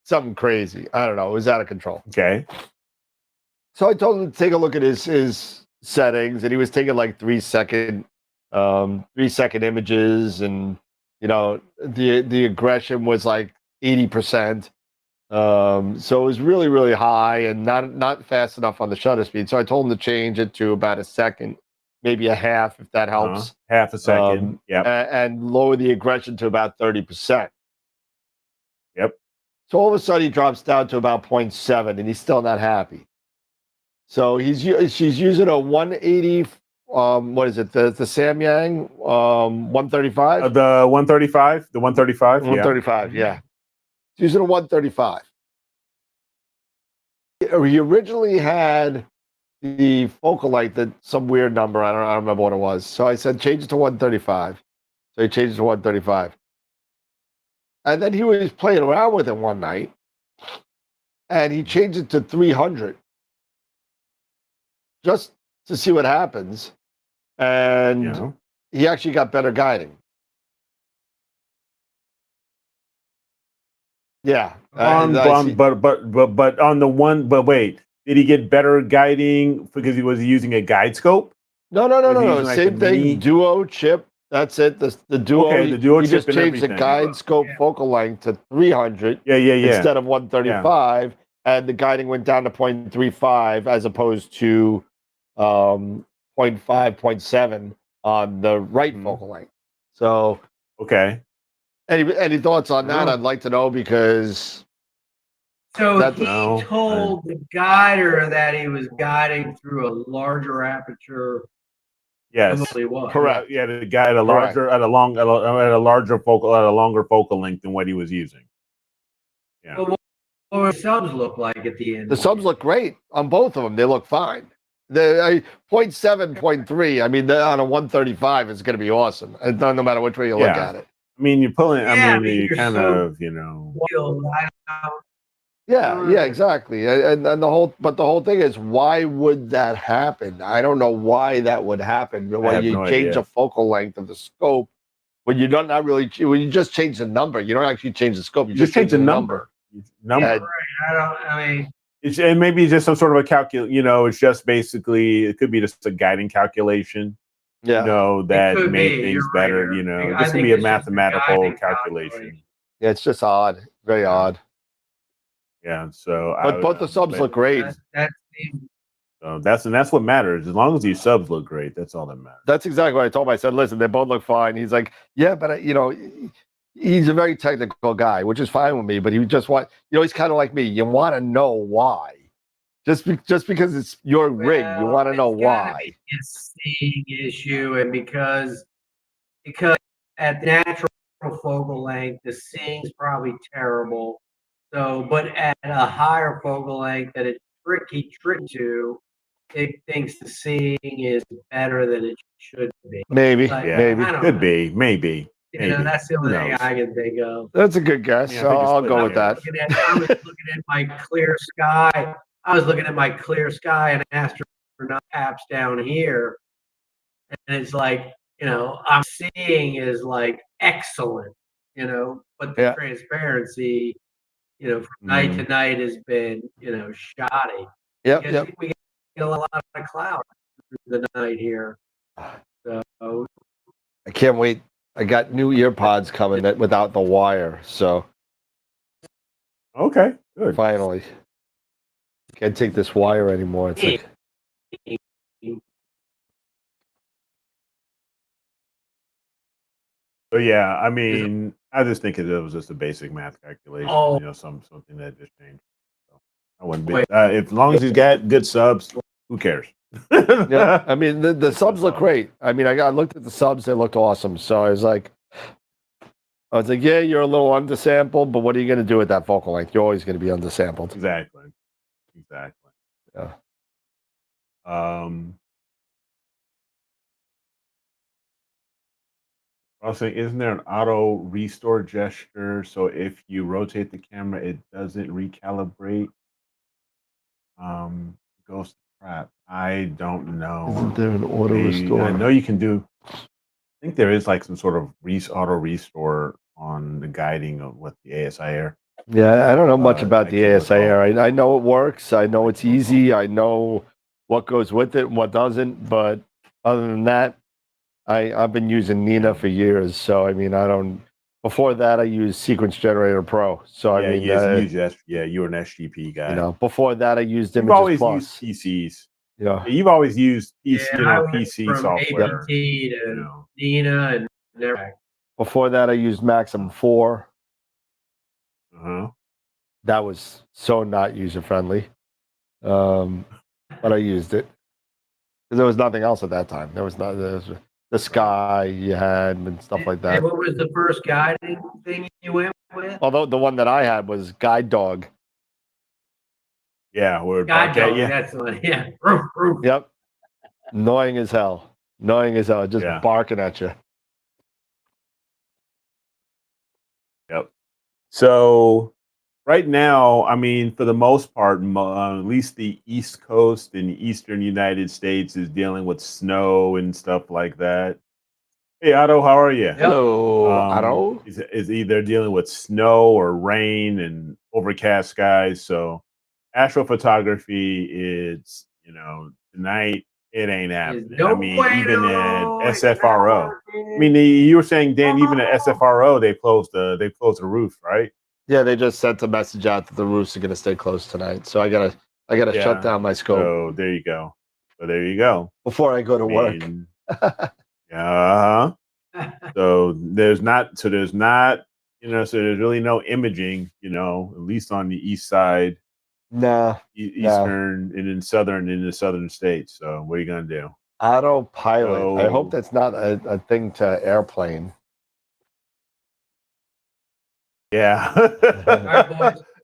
something crazy. I don't know. It was out of control. Okay. So I told him to take a look at his settings, and he was taking like 3-second images, and the aggression was like 80%. So it was really, really high and not fast enough on the shutter speed. So I told him to change it to about a second, maybe a half, if that helps. Half a second. And lower the aggression to about 30%. Yep. So all of a sudden he drops down to about 0.7, and he's still not happy. So she's using a 180. What is it? The Samyang 135. The 135. The 135. 135. Yeah. She's using a 135. He originally had the focal length at some weird number. I don't remember what it was. So I said change it to 135. So he changed it to 135. And then he was playing around with it one night, and he changed it to 300 just to see what happens. And he actually got better guiding. Yeah. But on the one, but wait, did he get better guiding because he was using a guide scope? No. Same thing. Duo chip. That's it. The Duo. Okay, the Duo he chip. Just changed the guide scope focal length to 300. Yeah. Instead of 135, and the guiding went down to 0.35 as opposed to 0.5, 0.7 on the right focal length. So okay. Any thoughts on that? I'd like to know, because so he told the guider that he was guiding through a larger aperture. Yes, correct. Yeah, the guy at a larger, at a longer focal length than what he was using. Yeah. But what do subs look like at the end? The subs look great on both of them. They look fine. The 0.7, 0.3. I mean, on a 135 is going to be awesome. No matter which way you look at it. I mean, you're pulling. you kind of, Yeah, exactly. And the whole thing is, why would that happen? I don't know why that would happen. Why you change the focal length of the scope when you don't not really when you just change the number. You don't actually change the scope. You just change the number. Right. I mean, and maybe it's just some sort of a it's just basically, it could be just a guiding calculation. Yeah. That made things better. Right. This could be a mathematical calculation. Yeah, it's just odd. Very odd. Yeah. So, but both the subs look great. So that's what matters. As long as these subs look great, that's all that matters. That's exactly what I told him. I said, listen, they both look fine. He's like, yeah, but he's a very technical guy, which is fine with me. But he just he's kind of like me. You want to know why. Just because it's your rig, you want to know why. It's a seeing issue, and because at the natural focal length, the seeing's probably terrible. So, but at a higher focal length that it's tricky to, it thinks the seeing is better than it should be. Maybe, maybe, could be, maybe. That's the only thing I can think of. That's a good guess. So I'll go with that. I was looking at my clear sky. I was looking at my clear sky and astronaut apps down here, and it's like, I'm seeing is like excellent, but the transparency, from night to night has been, shoddy. Yep. We get a lot of cloud through the night here. So I can't wait. I got new earpods coming without the wire. So okay, good. Finally. Can't take this wire anymore. It's like So yeah, I mean, I just think it was just a basic math calculation. Oh. You know, something that just changed. So I wouldn't be. As long as he's got good subs, who cares? yeah. I mean, the subs look great. I mean, I looked at the subs; they looked awesome. So I was like, yeah, you're a little undersampled, but what are you going to do with that vocal length? You're always going to be undersampled. Exactly. Yeah. Also, isn't there an auto restore gesture? So if you rotate the camera, it doesn't recalibrate. Goes to crap. I don't know. Isn't there an auto restore? I know you can do. I think there is like some sort of auto restore on the guiding of what the ASI Air. Yeah, I don't know much about the can't ASI recall. Air. I know it works. I know it's easy. I know what goes with it and what doesn't. But other than that, I've been using Nina for years. So I mean, I don't. Before that, I used Sequence Generator Pro. So I mean, you were an SGP guy. you know, before that, I used You've Images always Plus. used PCs. Yeah. You've always used PC, I went PC from software. APT to Nina and everything. Before that, I used Maxim 4. That was so not user friendly. But I used it because there was nothing else at that time. There was the Sky you had and stuff like that. And what was the first guiding thing you went with? Although the one that I had was Guide Dog. Yeah, word. Guide Dog. That's the one. Yeah. Roof, roof. Yep. Annoying as hell. Just barking at you. Yep. So right now, I mean, for the most part, at least the East Coast and the Eastern United States is dealing with snow and stuff like that. Hey, Otto, how are you? Hello, Otto. Is either dealing with snow or rain and overcast skies. So astrophotography is, tonight it ain't happening. I mean, even at SFRO. I mean, you were saying, Dan, even at SFRO, they closed the roof, right? Yeah, they just sent a message out that the roofs are going to stay closed tonight. So I gotta shut down my scope. So there you go. Before I go to work. Yeah. So there's really no imaging, at least on the east side. Nah. Eastern and in the southern states. So what are you gonna do? Autopilot. I hope that's not a thing to airplane. Yeah.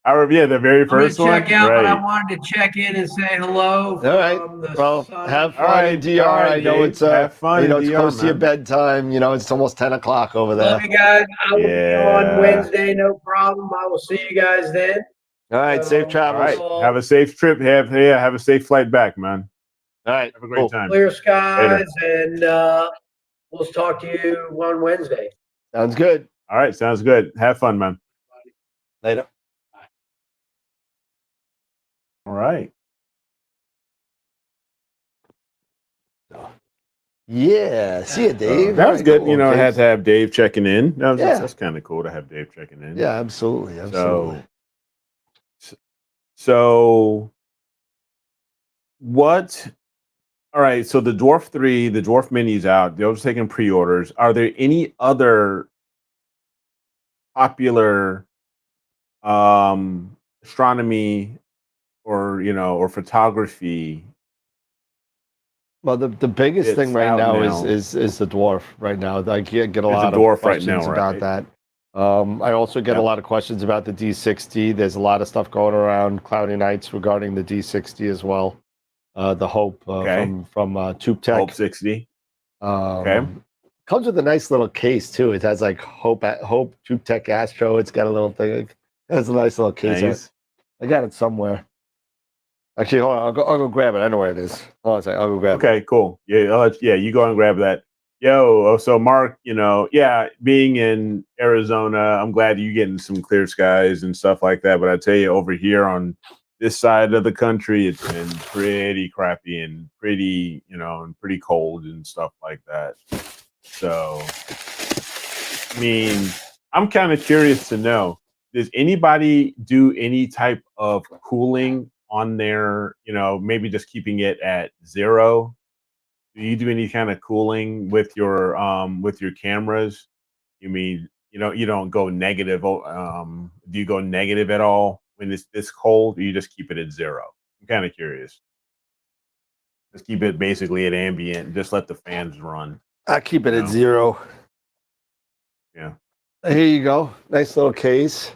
All right, boys. The very first one. Check out, but I wanted to check in and say hello. All right. Well, have fun in DR. I know it's have fun. It's close to your bedtime. It's almost 10 o'clock over there. Love you guys. I will be on Wednesday. No problem. I will see you guys then. All right. Safe travels. All right. Have a safe trip. Have a safe flight back, man. All right. Have a great time. Clear skies, and we'll talk to you on Wednesday. Sounds good. All right. Sounds good. Have fun, man. Later. All right. Yeah. See you, Dave. That was good. Cool. I had to have Dave checking in. That's kind of cool to have Dave checking in. Yeah, absolutely. So what? All right. So the Dwarf 3, the Dwarf Mini's out. Those are taking pre-orders. Are there any other popular astronomy or photography? Well, the biggest thing right now is the Dwarf right now. I get a lot of questions about that. I also get a lot of questions about the D60. There's a lot of stuff going around Cloudy Nights regarding the D60 as well. The Hope from Tube Tech. Hope 60. Comes with a nice little case too. It has like Hope Tube Tech Astro. It's got a little thing. It has a nice little case. Nice. I got it somewhere. Actually, hold on. I'll go grab it. I know where it is. Hold on a second. I'll go grab it. Okay, cool. Yeah, you go and grab that. So Mark, being in Arizona, I'm glad you're getting some clear skies and stuff like that. But I tell you, over here on this side of the country, it's been pretty crappy and pretty cold and stuff like that. So, I mean, I'm kind of curious to know, does anybody do any type of cooling on there, you know, maybe just keeping it at 0? Do you do any kind of cooling with your cameras? You mean, you know, you don't go negative? Do you go negative at all when it's this cold, or you just keep it at 0? I'm kind of curious. Just keep it basically at ambient. Just let the fans run. I keep it You at know? 0. Yeah. Here you go. Nice little case.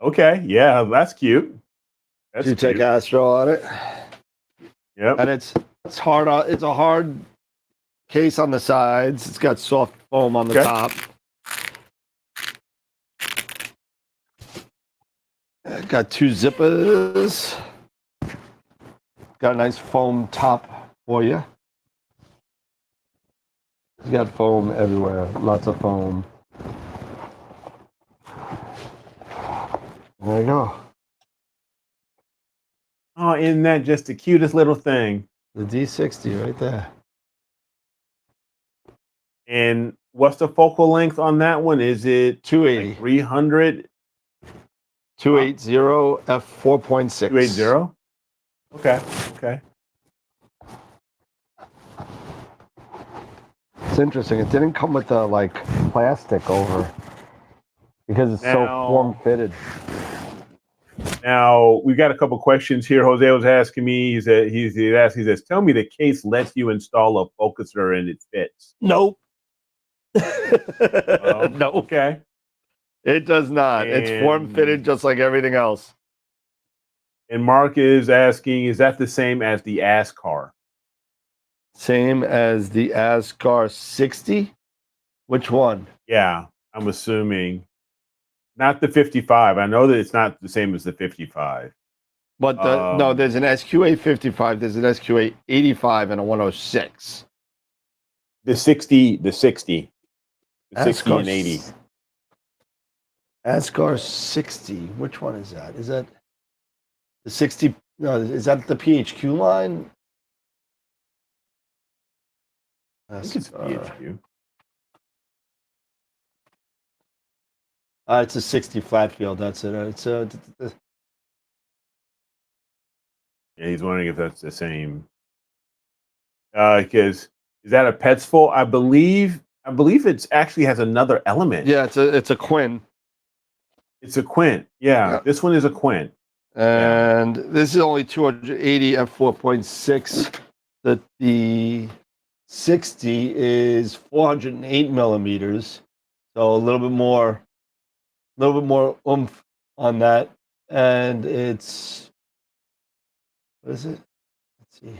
Okay. Yeah, that's cute. That's Did you take cute. Astro on it? Yep. And it's hard. It's a hard case on the sides. It's got soft foam on the Okay. top. Got 2 zippers. Got a nice foam top for you. You got foam everywhere. Lots of foam. There you go. Oh, isn't that just the cutest little thing? The D60 right there. And what's the focal length on that one? Is it 280. like 300? 280 f4.6. 280? Okay. Okay. It's interesting. It didn't come with the like plastic over because it's so form fitted. Now we've got a couple questions here. Jose was asking me. He says, "Tell me the case lets you install a focuser and it fits." Nope. No. Okay. It does not. It's form fitted just like everything else. And Mark is asking, is that the same as the ASCAR? Same as the ASCAR 60? Which one? Yeah, I'm assuming. Not the 55. I know that it's not the same as the 55. But no, there's an SQA55, there's an SQA85, and a 106. The 60 and 80. ASCAR 60. Which one is that? Is that the 60? No, is that the PHQ line? I think it's PHQ. It's a 60 flat field. That's it. Yeah, he's wondering if that's the same. Because is that a Petsful? I believe it actually has another element. Yeah, it's a Quinn. It's a Quint. Yeah, this one is a Quint. And this is only 280 f4.6. The 60 is 408 millimeters, so a little bit more oomph on that. And it's, what is it? Let's see.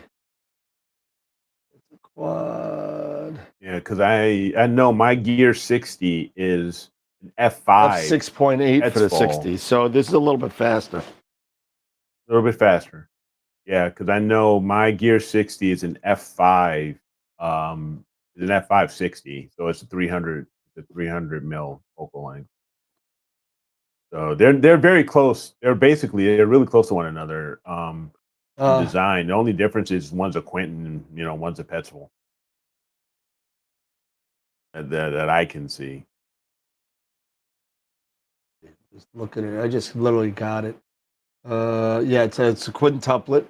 It's a quad. Yeah, because I know my Gear 60 is an F5. F6.8 for the Petsful. 60. So this is a little bit faster. A little bit faster. Yeah, because I know my Gear 60 is an F5. It's an F5 60, so it's a 300 mil focal length. So they're very close. They're really close to one another. In design, the only difference is one's a Quentin, one's a Petsful. That I can see. Just look at it. I just literally got it. Yeah, it's a quintuplet.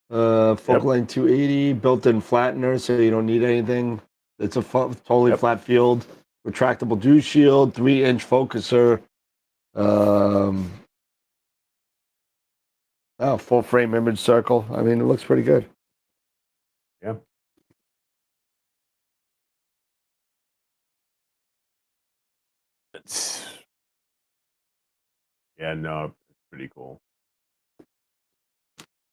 Focal length 280, built-in flattener, so you don't need anything. It's a totally flat field. Retractable dew shield, 3-inch focuser. Full frame image circle. I mean, it looks pretty good. Yeah. It's pretty cool.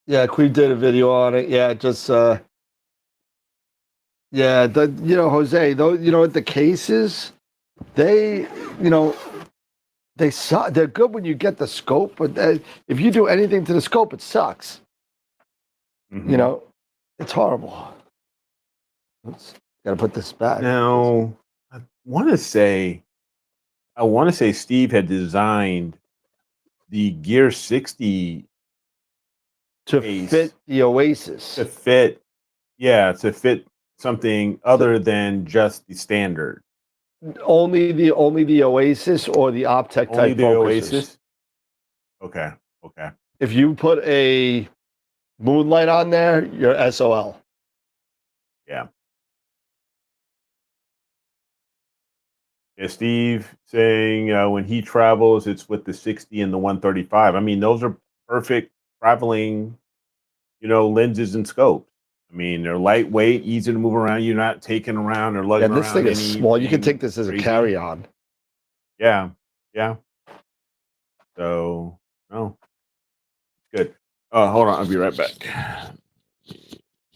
Yeah, Queen did a video on it. Yeah, just Jose, though, the cases, they suck. They're good when you get the scope, but if you do anything to the scope, it sucks. Mm-hmm. It's horrible. Gotta put this back. Now, I want to say Steve had designed the Gear 60 to case fit the Oasis. To fit something other than just the standard. Only the Oasis or the Optec type Only the focusers. Oasis. Okay. if you put a Moonlight on there, you're SOL. Yeah. Yeah, Steve saying when he travels, it's with the 60 and the 135. I mean, those are perfect traveling, lenses and scopes. I mean, they're lightweight, easy to move around. You're not taking around or lugging And this around thing is small. You can anything take this as a crazy. carry-on. Yeah, yeah. So, no, good. Hold on, I'll be right back.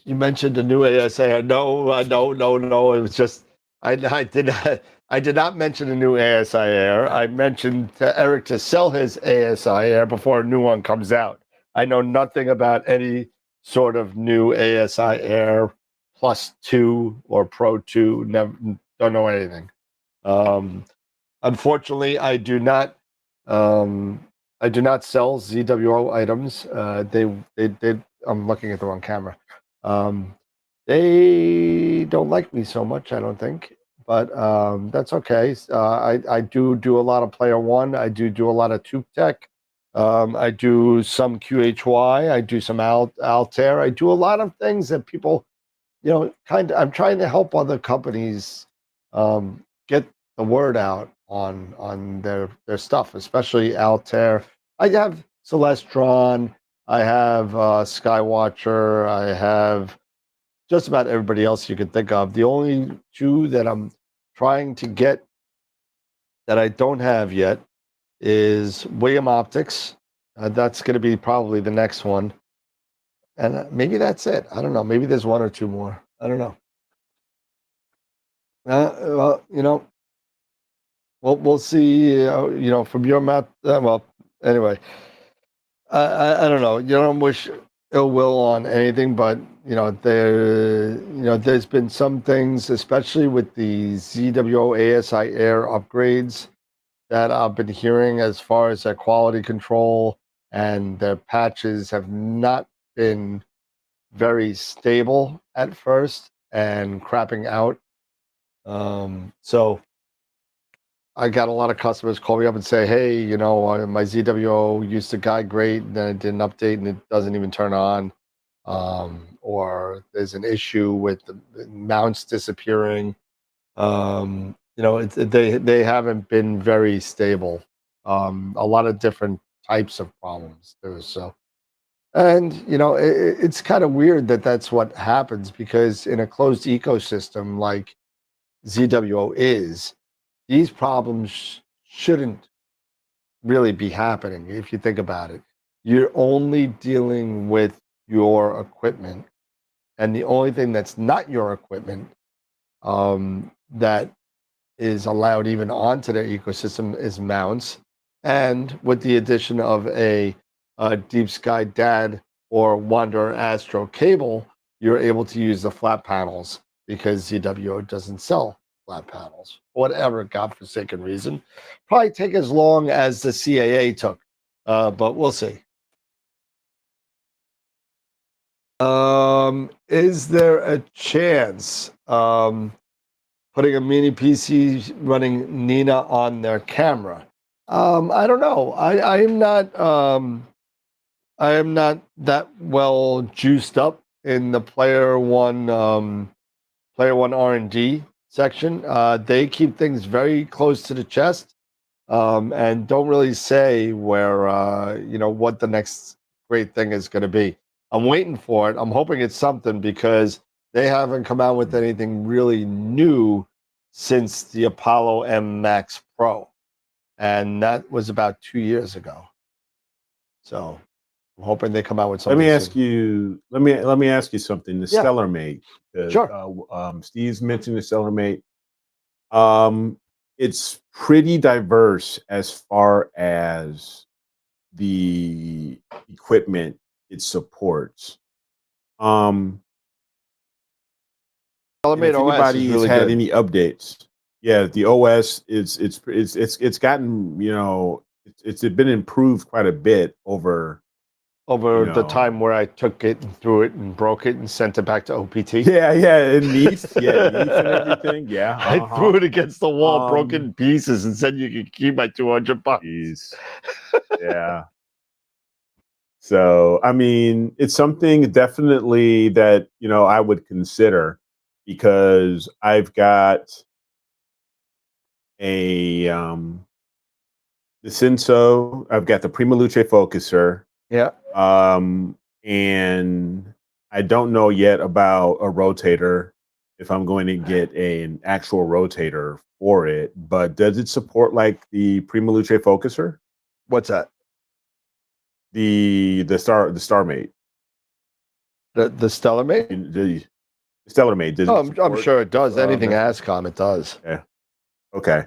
You mentioned the new ASA. No. It was just I did not mention the new ASI Air. I mentioned to Eric to sell his ASI Air before a new one comes out. I know nothing about any sort of new ASI Air Plus 2 or Pro 2. Never, don't know anything. Unfortunately, I do not sell ZWO items. They did. I'm looking at the wrong camera. They don't like me so much, I don't think, but that's okay. I do a lot of Player One. I do a lot of Tube Tech. I do some QHY. I do some Altair. I do a lot of things that people, I'm trying to help other companies get the word out on their stuff, especially Altair. I have Celestron. I have Skywatcher. I have just about everybody else you could think of. The only two that I'm trying to get that I don't have yet is William Optics. That's going to be probably the next one. And maybe that's it. I don't know. Maybe there's one or two more. I don't know. Well, we'll see. From your mouth. Well, anyway, I don't know. You don't wish ill will on anything, but there's been some things, especially with the ZWO ASI Air upgrades, that I've been hearing as far as their quality control and their patches have not been very stable at first and crapping out. So I got a lot of customers call me up and say, hey, my ZWO used to guide great, and then it did an update and it doesn't even turn on. Or there's an issue with the mounts disappearing. They haven't been very stable. A lot of different types of problems too. So, and it's kind of weird that that's what happens, because in a closed ecosystem like ZWO is, these problems shouldn't really be happening. If you think about it, you're only dealing with your equipment, and the only thing that's not your equipment that is allowed even onto their ecosystem is mounts. And with the addition of a Deep Sky DAD or Wanderer Astro cable, you're able to use the flat panels, because ZWO doesn't sell flat panels, whatever godforsaken reason. Probably take as long as the CAA took, but we'll see. Is there a chance putting a mini PC running Nina on their camera? I don't know. I am not that well juiced up in the Player One R&D section. They keep things very close to the chest, and don't really say where what the next great thing is going to be. I'm waiting for it. I'm hoping it's something, because they haven't come out with anything really new since the Apollo M Max Pro, and that was about 2 years ago. So I'm hoping they come out with something. Let me ask you something. The Stellar Mate. Sure. Steve's mentioned the Stellar Mate. It's pretty diverse as far as the equipment it supports. Stellar Mate if OS anybody's is really had good. any updates, the OS it's gotten it's been improved quite a bit over the time where I took it and threw it and broke it and sent it back to OPT. and Neath, and everything. I threw it against the wall, broke it in pieces, and said you could keep my $200. Yeah. So, I mean, it's something definitely that, I would consider because I've got the Senso, I've got the Prima Luce Focuser, Yeah. and I don't know yet about a rotator if I'm going to get an actual rotator for it, but does it support like the Prima Luce Focuser? What's that? The StarMate. The Stellar Mate? The Stellar Mate. Does it I'm support, sure it does. Anything that? ASCOM, it does. Yeah. Okay.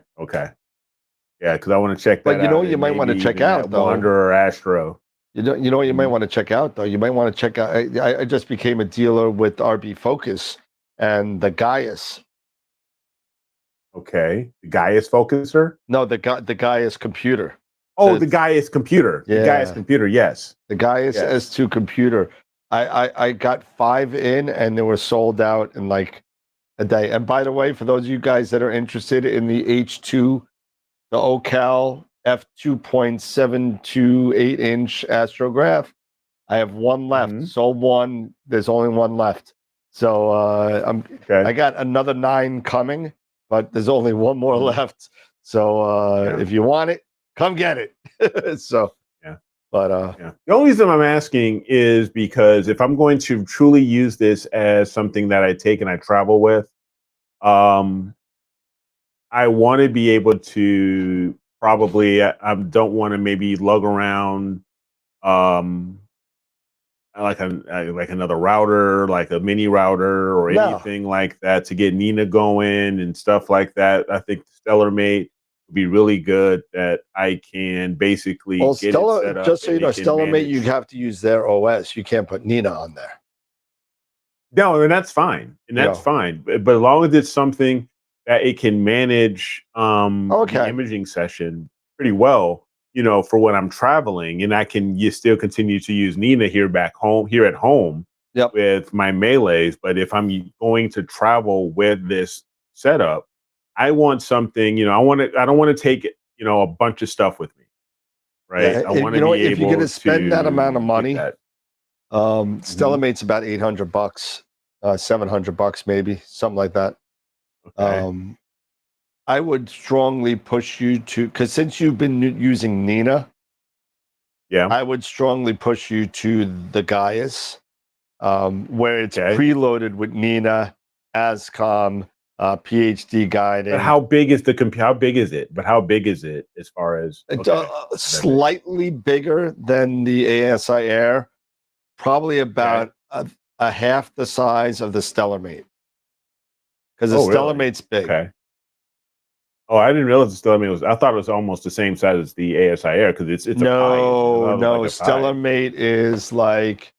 Yeah, because I want to check that But you know out. what you and might want to maybe check even out that though. Wander or Astro. You know what you might Mhm. want to check out though. You might want to check out. I just became a dealer with RB Focus and the Gaius. Okay. The Gaius Focuser? No, the Gaius computer. Oh, the Gaius computer. Yeah. The Gaius computer, yes. The Gaius Yes. S2 computer. I got 5 in and they were sold out in like a day. And by the way, for those of you guys that are interested in the H2, the OCal f2.728 inch astrograph, I have one left. Mhm. Sold one. There's only one left. So Okay. I got another 9 coming, but there's only one more Mhm. left. So Yeah. if you want it, come get it. So Yeah. but Yeah. The only reason I'm asking is because if I'm going to truly use this as something that I take and I travel with, I want to be able to probably, I don't want to maybe lug around um, like another router, like a mini router or No. anything like that to get Nina going and stuff like that. I think Stellar Mate would be really good that I can basically Well, get it set up. just so you and know, it can Stellar Mate, you manage. have to use their OS. You can't put Nina on there. No, and that's fine. And that's fine. But as long as it's something that it can manage the Okay. imaging session pretty well, for when I'm traveling, and I can still continue to use Nina here at home Yep. with my melees. But if I'm going to travel with this setup, I want something, I don't want to take, a bunch of stuff with me. Right. Yeah, I want you to know, be if you're able gonna spend that amount of to money, get that. Stellar Mate's about $800, $700 maybe, something like that. Okay. I would strongly push you to, because since you've been using Nina, Yeah. I would strongly push you to the Gaius, where it's Okay. preloaded with Nina, ASCOM, PhD guiding. But how big is how big is it? But how big is it as far as It's slightly bigger than the ASI Air, probably about a half the size of the Stellar Mate. Because the Stellar Mate's big. Okay. Oh, I didn't realize the Stellar Mate was. I thought it was almost the same size as the ASI Air because it's a pie. No, Like a Stellar pie. Mate is like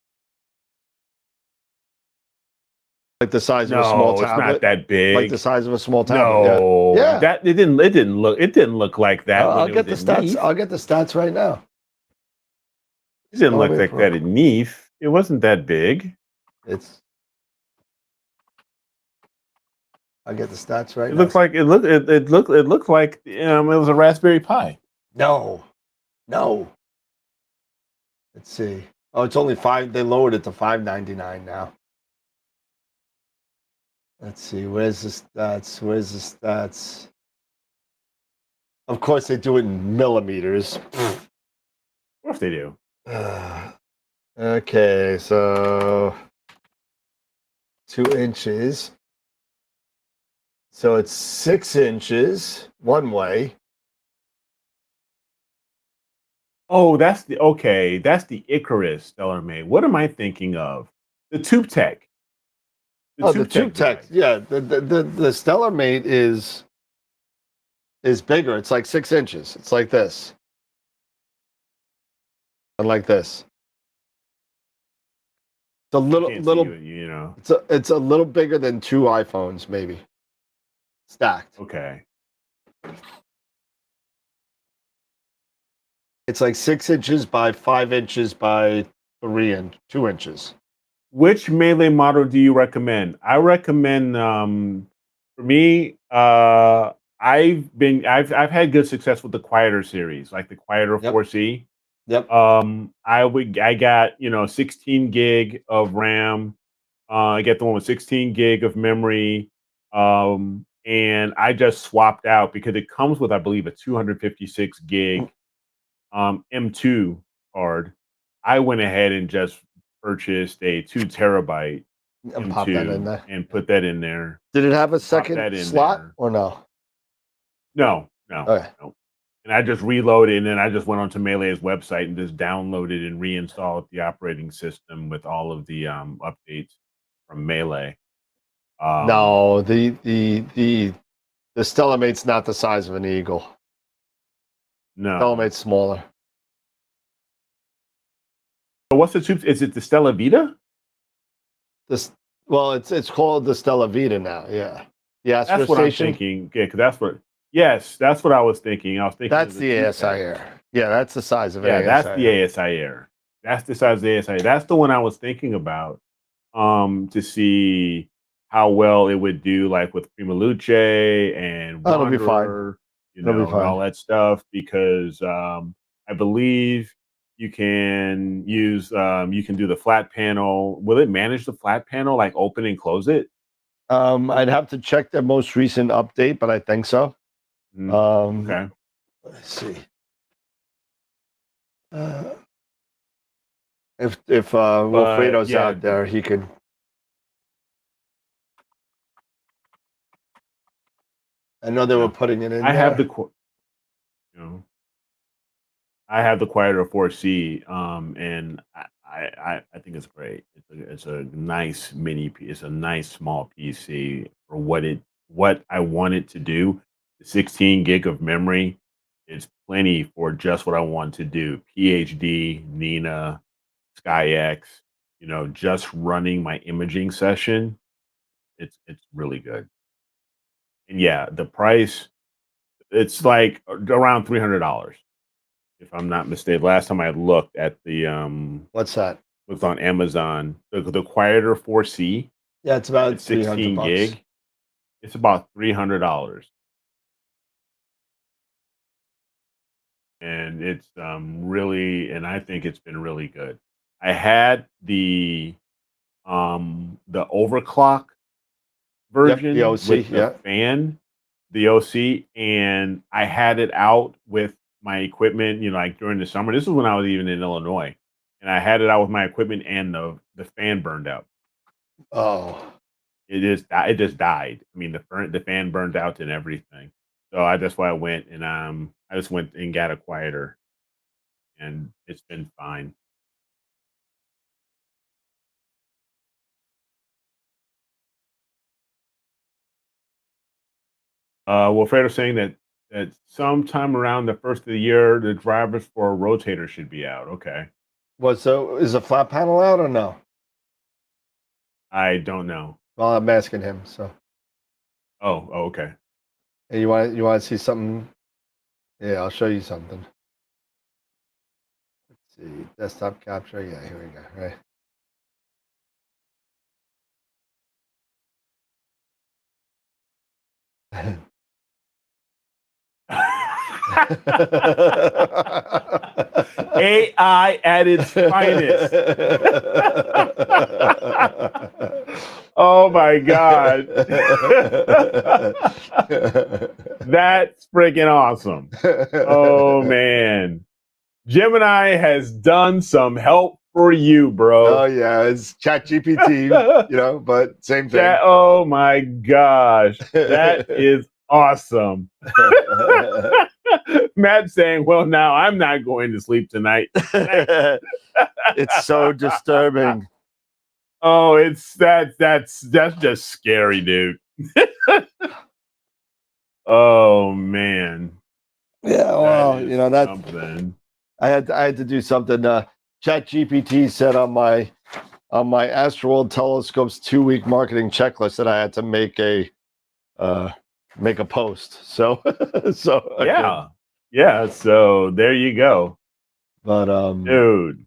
the size of a small tablet. It's not that big. Like the size of a small tablet. No, Yeah. that it didn't look like that. I'll get the stats. I'll get the stats right now. It didn't look like that in Neef. It wasn't that big. I'll get the stats right now. It looked like it was a Raspberry Pi. No. Let's see. Oh, it's only $5. They lowered it to $5.99 now. Let's see. Where's the stats? Of course, they do it in millimeters. Of course they do. Okay, so 2 inches. So it's 6 inches one way. Oh, that's the Icarus Stellar Mate. What am I thinking of? The Tube Tech. The Tube Tech. Yeah, the Stellar Mate is bigger. It's like 6 inches. It's like this. And like this. It's a little it's a little bigger than 2 iPhones, maybe. Stacked. Okay. It's like 6 inches by 5 inches by 2 inches. Which melee model do you recommend? I recommend for me, I've had good success with the Quieter series, like the Quieter 4C. Yep. I got 16 gig of RAM. I get the one with 16 gig of memory. And I just swapped out because it comes with, I believe, a 256 gig M2 card. I went ahead and just purchased a 2 terabyte And pop that in M2 there. and put that in there. Did it have a Pop that second in slot there. or no? No. Okay. No. And I just reloaded, and then I just went onto Melee's website and just downloaded and reinstalled the operating system with all of the updates from Melee. No, the Stellamate's not the size of an Eagle. No. Stellamate's smaller. So what's the tube? Is it the Stella Vita? Well, it's called the Stella Vita now. Yeah. The Astro That's what Station. I'm thinking. Yeah, because that's what. Yes, that's what I was thinking. I was thinking That's of the ASI Air. Yeah, that's the size of an Yeah, ASI that's the Air. ASI Air. That's the size of the ASI. That's the one I was thinking about. To see how well it would do, like with Prima Luce and That'll be fine. Wanderer, It'll be and all fine. that stuff. Because I believe you can use you can do the flat panel. Will it manage the flat panel, like open and close it? I'd have to check the most recent update, but I think so. Okay. Let's see. If Wilfredo's yeah, out there, he could. I know they were putting it in. I there. have the I have the Quieter 4C, and I think it's great. It's a nice mini. It's a nice small PC for what I want it to do. The 16 gig of memory is plenty for just what I want to do. PhD, Nina, SkyX. Just running my imaging session. It's really good. And yeah, the price. It's like around $300. If I'm not mistaken. Last time I looked at the What's that? was on Amazon. The Quieter 4C. Yeah, it's about It's 16 $300. gig. It's about $300. And it's really, and I think it's been really good. I had the overclock version the OC, with the fan, the OC, and I had it out with my equipment, like during the summer. This is when I was even in Illinois, and I had it out with my equipment, and the fan burned out. Oh, It just died. I mean, the fan burned out and everything. So that's why I went and I just went and got a quieter, and it's been fine. Wilfredo saying that sometime around the first of the year, the drivers for a rotator should be out. Okay. so is the flat panel out or no? I don't know. Well, I'm asking him. So. Oh, okay. Hey, you want to see something? Yeah, I'll show you something. Let's see, desktop capture. Yeah, here we go. Right. AI at its finest. Oh my God. That's freaking awesome. Oh man. Gemini has done some help for you, bro. Oh yeah, it's ChatGPT, but same thing. Oh my gosh. That is awesome. Matt saying, well, now I'm not going to sleep tonight. It's so disturbing. Oh, that's just scary, dude. Oh man. Yeah, well, that's something. I had to do something. ChatGPT said on my AstroWorld Telescope's 2-week marketing checklist that I had to make a post. So yeah. So there you go. But dude,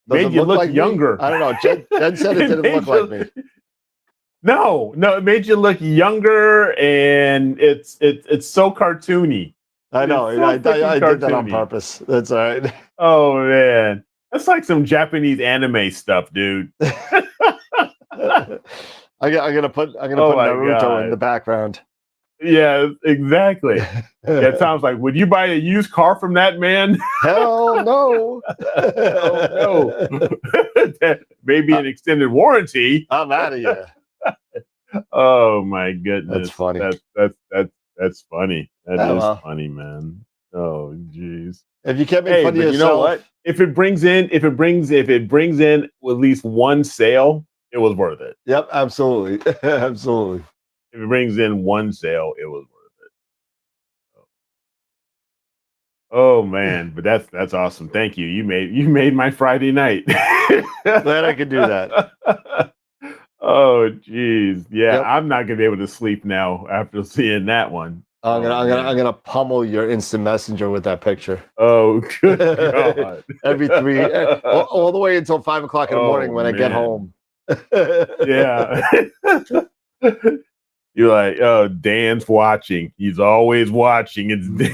made you look like younger. Me? I don't know. Jen said it didn't look like me. No, it made you look younger, and it's so cartoony. I know. It's so I did that on cartoony. purpose. That's all right. Oh man, that's like some Japanese anime stuff, dude. I'm gonna put Oh my Naruto in the God. back. Yeah, exactly. Yeah, it sounds like, would you buy a used car from that man? Hell no. Oh no. Maybe an extended warranty. I'm out of here. Oh my goodness. That's funny. That's funny. That Oh, is well. funny, man. Oh jeez. If you can't make Hey, fun of but yourself, you know what? If it brings in at least one sale, it was worth it. Yep, absolutely. Absolutely. If it brings in one sale, it was worth it. Oh man, but that's awesome. Thank you. You made my Friday night. Glad I could do that. Oh geez. Yeah, Yep. I'm not gonna be able to sleep now after seeing that one. I'm gonna pummel your instant messenger with that picture. Oh good God. Every three, all the way until 5 o'clock in the morning when I get man. home. Yeah. You're like, oh, Dan's watching. He's always watching. It's Dan.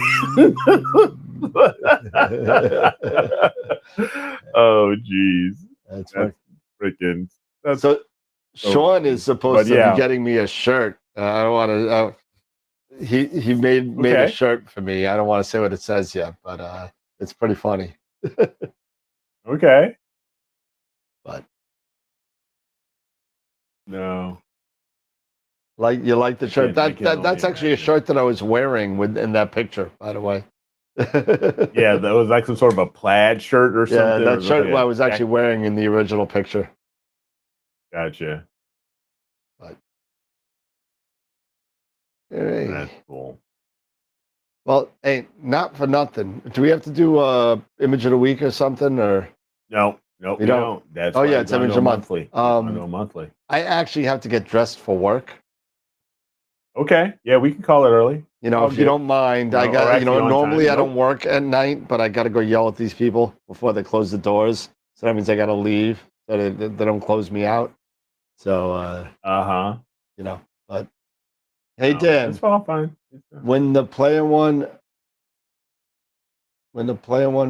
Oh, geez. That's funny. Freaking. So Sean is supposed to be getting me a shirt. I don't want to. He made a shirt for me. I don't want to say what it says yet, but it's pretty funny. Okay. But no. You like the shirt? That's actually a shirt that I was wearing in that picture, by the way. Yeah, that was like some sort of a plaid shirt or something. Yeah, that shirt I was actually wearing in the original picture. Gotcha. But hey. That's cool. Well, hey, not for nothing. Do we have to do image of the week or something? Or no, we don't. That's yeah, it's image of monthly. monthly. I actually have to get dressed for work. Okay, yeah, we can call it early. If you don't mind, I got normally I don't work at night, but I got to go yell at these people before they close the doors. So that means I got to leave so they don't close me out. So but hey, Dan, it's all fine. When the player one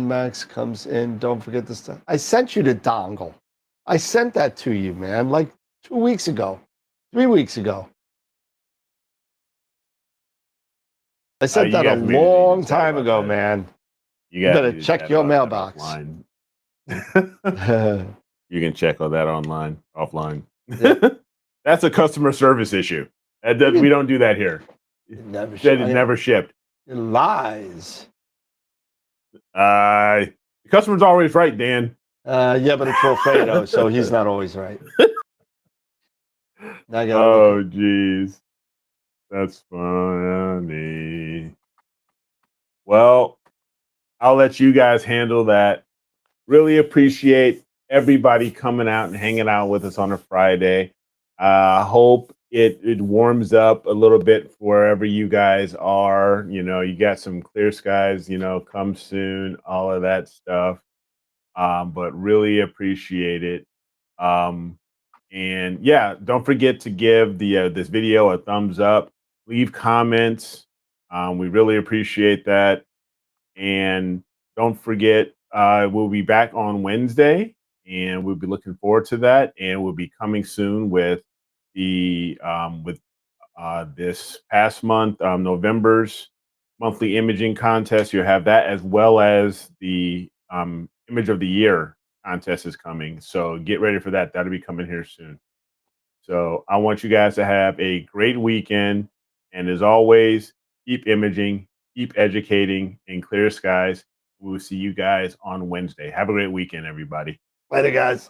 Max comes in, don't forget this stuff. I sent you the dongle. I sent that to you, man, like 2 weeks ago, 3 weeks ago. I sent that a long time ago, man. You better check your mailbox. You can check all that offline. Yeah. That's a customer service issue. We don't do that here. It never shipped. It lies. The customer's always right, Dan. Yeah, but it's Wilfredo, so he's not always right. Oh, geez. That's funny. Well, I'll let you guys handle that. Really appreciate everybody coming out and hanging out with us on a Friday. Hope it warms up a little bit wherever you guys are. You got some clear skies, come soon, all of that stuff. But really appreciate it. And yeah, don't forget to give this video a thumbs up, leave comments. We really appreciate that. And don't forget, we'll be back on Wednesday, and we'll be looking forward to that. And we'll be coming soon with this past month, November's monthly imaging contest. You'll have that, as well as the image of the year contest is coming. So get ready for that. That'll be coming here soon. So I want you guys to have a great weekend. And as always, keep imaging, keep educating in clear skies. We'll see you guys on Wednesday. Have a great weekend, everybody. Later, guys.